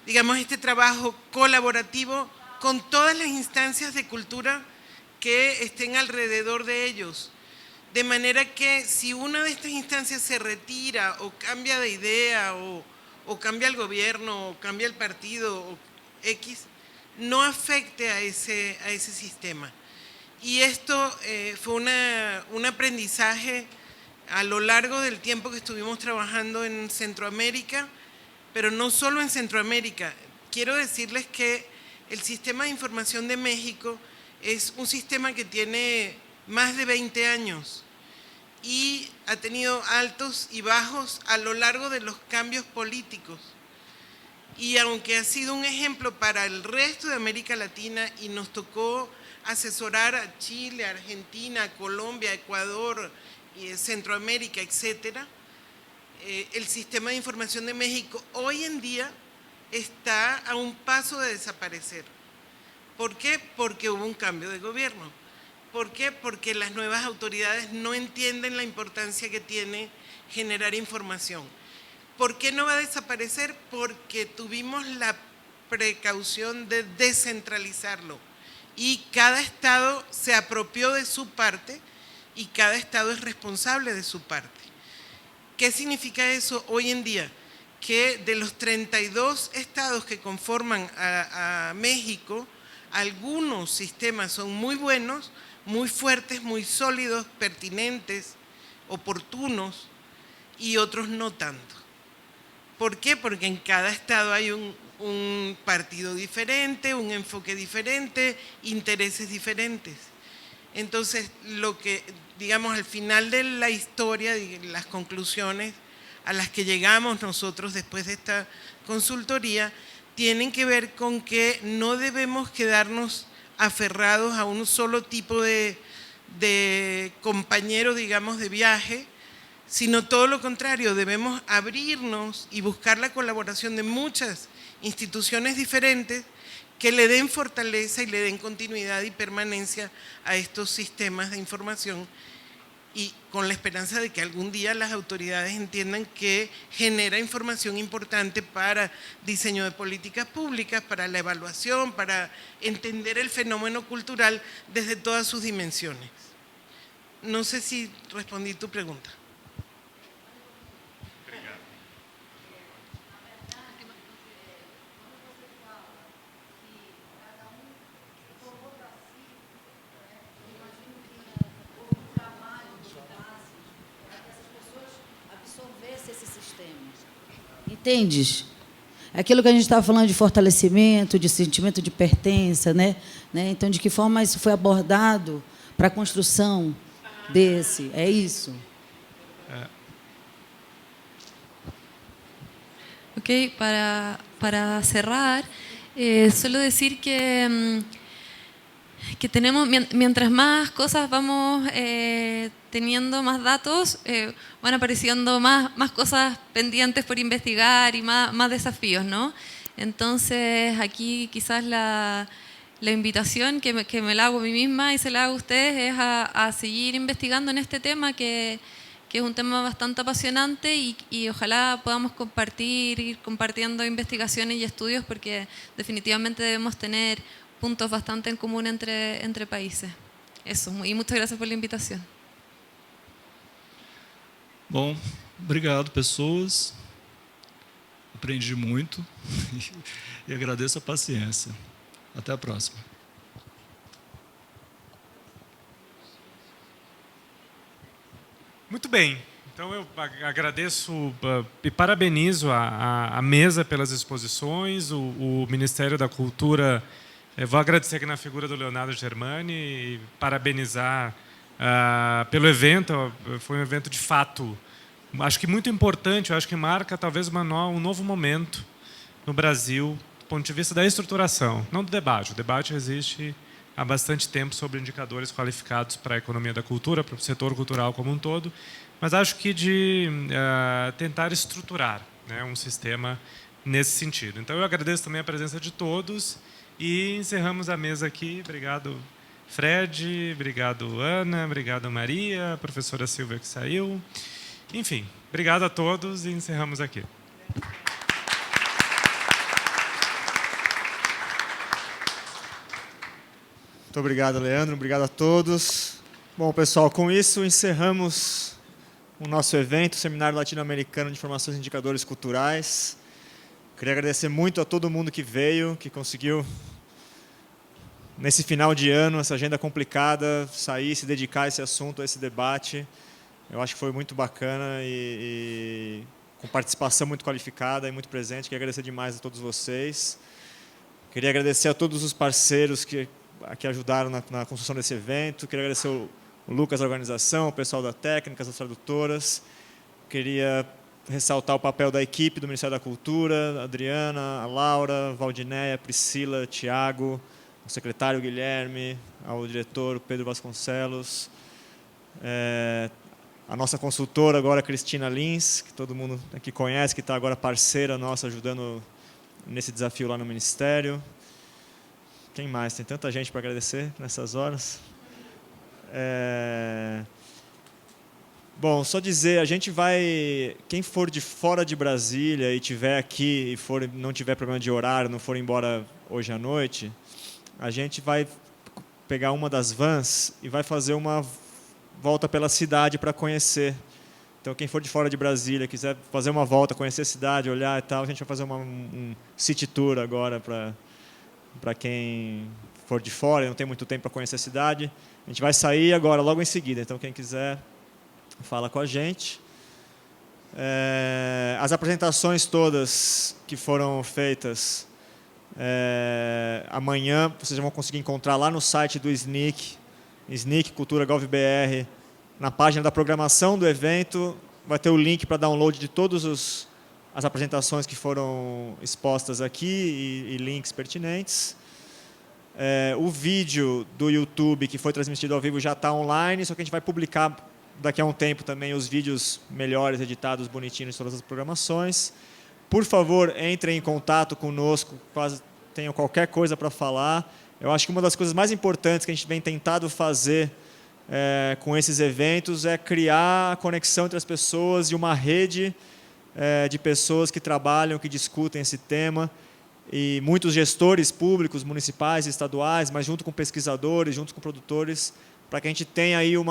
digamos, este trabajo colaborativo con todas las instancias de cultura que estén alrededor de ellos. De manera que si una de estas instancias se retira o cambia de idea o cambia el gobierno o cambia el partido o X, no afecte a ese sistema. Y esto fue un aprendizaje a lo largo del tiempo que estuvimos trabajando en Centroamérica, pero no solo en Centroamérica. Quiero decirles que el Sistema de Información de México es un sistema que tiene más de 20 años y ha tenido altos y bajos a lo largo de los cambios políticos. Y aunque ha sido un ejemplo para el resto de América Latina y nos tocó asesorar a Chile, Argentina, Colombia, Ecuador, Centroamérica, etcétera, el sistema de información de México hoy en día está a un paso de desaparecer. ¿Por qué? Porque hubo un cambio de gobierno. ¿Por qué? Porque las nuevas autoridades no entienden la importancia que tiene generar información. ¿Por qué no va a desaparecer? Porque tuvimos la precaución de descentralizarlo y cada estado se apropió de su parte y cada estado es responsable de su parte. ¿Qué significa eso hoy en día? Que de los 32 estados que conforman a México, algunos sistemas son muy buenos, muy fuertes, muy sólidos, pertinentes, oportunos, y otros no tanto. ¿Por qué? Porque en cada estado hay un partido diferente, un enfoque diferente, intereses diferentes. Entonces, lo que, digamos, al final de la historia, las conclusiones a las que llegamos nosotros después de esta consultoría, tienen que ver con que no debemos quedarnos aferrados a un solo tipo de compañero, digamos, de viaje, sino todo lo contrario, debemos abrirnos y buscar la colaboración de muchas instituciones diferentes que le den fortaleza y le den continuidad y permanencia a estos sistemas de información, y con la esperanza de que algún día las autoridades entiendan que genera información importante para diseño de políticas públicas, para la evaluación, para entender el fenómeno cultural desde todas sus dimensiones. No sé si respondí tu pregunta. Entendes? Aquilo que a gente estava falando de fortalecimento, de sentimento de pertença, né? Então, de que forma isso foi abordado para a construção desse? É isso? Ok, para cerrar, solo decir que tenemos, mientras más cosas vamos teniendo, más datos, van apareciendo más cosas pendientes por investigar y más desafíos, ¿no? Entonces, aquí quizás la invitación que me la hago a mí misma y se la hago a ustedes es a seguir investigando en este tema que es un tema bastante apasionante y ojalá podamos ir compartiendo investigaciones y estudios, porque definitivamente debemos tener puntos bastante en común entre países. Eso, y muchas gracias por la invitación. Bom, obrigado, pessoas. Aprendi muito e agradeço a paciência. Até a próxima. Muito bem. Então, eu agradeço e parabenizo a mesa pelas exposições, o Ministério da Cultura. Vou agradecer aqui na figura do Leonardo Germani e parabenizar pelo evento. Foi um evento de fato, acho que muito importante, eu acho que marca talvez um novo momento no Brasil, do ponto de vista da estruturação, não do debate. O debate existe há bastante tempo sobre indicadores qualificados para a economia da cultura, para o setor cultural como um todo, mas acho que de tentar estruturar, né, um sistema nesse sentido. Então, eu agradeço também a presença de todos e encerramos a mesa aqui. Obrigado, Fred, obrigado, Ana, obrigado, Maria, a professora Silvia que saiu. Enfim, obrigado a todos e encerramos aqui. Muito obrigado, Leandro. Obrigado a todos. Bom, pessoal, com isso encerramos o nosso evento, o Seminário Latino-Americano de Informações e Indicadores Culturais. Queria agradecer muito a todo mundo que veio, que conseguiu, nesse final de ano, essa agenda complicada, sair, se dedicar a esse assunto, a esse debate. Eu acho que foi muito bacana e com participação muito qualificada e muito presente. Queria agradecer demais a todos vocês. Queria agradecer a todos os parceiros que ajudaram na construção desse evento. Queria agradecer o o Lucas da organização, o pessoal da técnica, as tradutoras. Queria ressaltar o papel da equipe do Ministério da Cultura, a Adriana, a Laura, a Valdinéia, a Priscila, Tiago, o secretário Guilherme, ao diretor Pedro Vasconcelos, a nossa consultora agora, Cristina Lins, que todo mundo aqui conhece, que está agora parceira nossa, ajudando nesse desafio lá no Ministério. Quem mais? Tem tanta gente para agradecer nessas horas. Bom, só dizer, a gente vai... Quem for de fora de Brasília e estiver aqui e não tiver problema de horário, não for embora hoje à noite, a gente vai pegar uma das vans e vai fazer uma volta pela cidade para conhecer. Então, quem for de fora de Brasília, quiser fazer uma volta, conhecer a cidade, olhar e tal, a gente vai fazer um city tour agora para quem for de fora e não tem muito tempo para conhecer a cidade. A gente vai sair agora, logo em seguida. Então, quem quiser, fala com a gente. As apresentações todas que foram feitas, amanhã, vocês vão conseguir encontrar lá no site do SNIC, SNIC Cultura Gov.br, na página da programação do evento, vai ter o link para download de todas as apresentações que foram expostas aqui e links pertinentes. O vídeo do YouTube que foi transmitido ao vivo já está online, só que a gente vai publicar daqui a um tempo também os vídeos melhores, editados, bonitinhos, todas as programações. Por favor, entrem em contato conosco, caso tenham qualquer coisa para falar. Eu acho que uma das coisas mais importantes que a gente vem tentado fazer com esses eventos é criar a conexão entre as pessoas e uma rede de pessoas que trabalham, que discutem esse tema, e muitos gestores públicos, municipais, estaduais, mas junto com pesquisadores, junto com produtores, para que a gente tenha aí um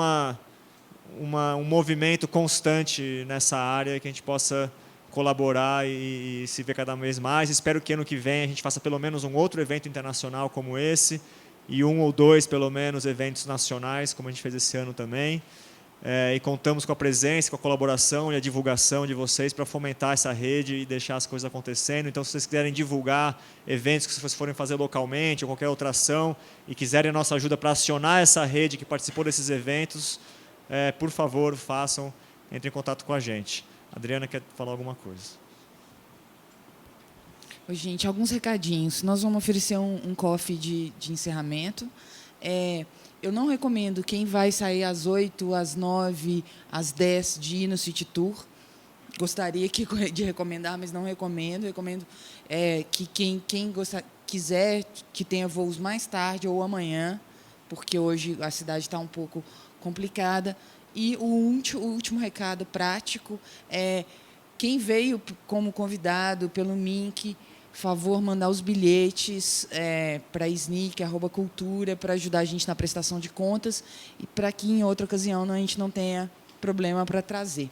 movimento constante nessa área, que a gente possa colaborar e se ver cada vez mais. Espero que ano que vem a gente faça pelo menos um outro evento internacional como esse, e 1 ou 2, pelo menos, eventos nacionais, como a gente fez esse ano também. E contamos com a presença, com a colaboração e a divulgação de vocês para fomentar essa rede e deixar as coisas acontecendo. Então, se vocês quiserem divulgar eventos que vocês forem fazer localmente ou qualquer outra ação e quiserem a nossa ajuda para acionar essa rede que participou desses eventos, por favor, façam, entrem em contato com a gente. A Adriana quer falar alguma coisa. Oi, gente, alguns recadinhos. Nós vamos oferecer um coffee de encerramento. Eu não recomendo quem vai sair às 8, às 9, às 10 de ir no City Tour. Gostaria de recomendar, mas não recomendo. Recomendo que quem quiser que tenha voos mais tarde ou amanhã, porque hoje a cidade está um pouco complicada. E o último recado prático é quem veio como convidado pelo MINC, favor mandar os bilhetes para snic@cultura para ajudar a gente na prestação de contas e para que em outra ocasião a gente não tenha problema para trazer.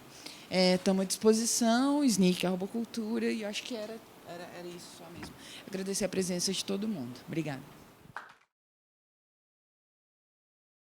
Estamos à disposição, snic@cultura, e acho que era isso só mesmo. Agradecer a presença de todo mundo. Obrigada.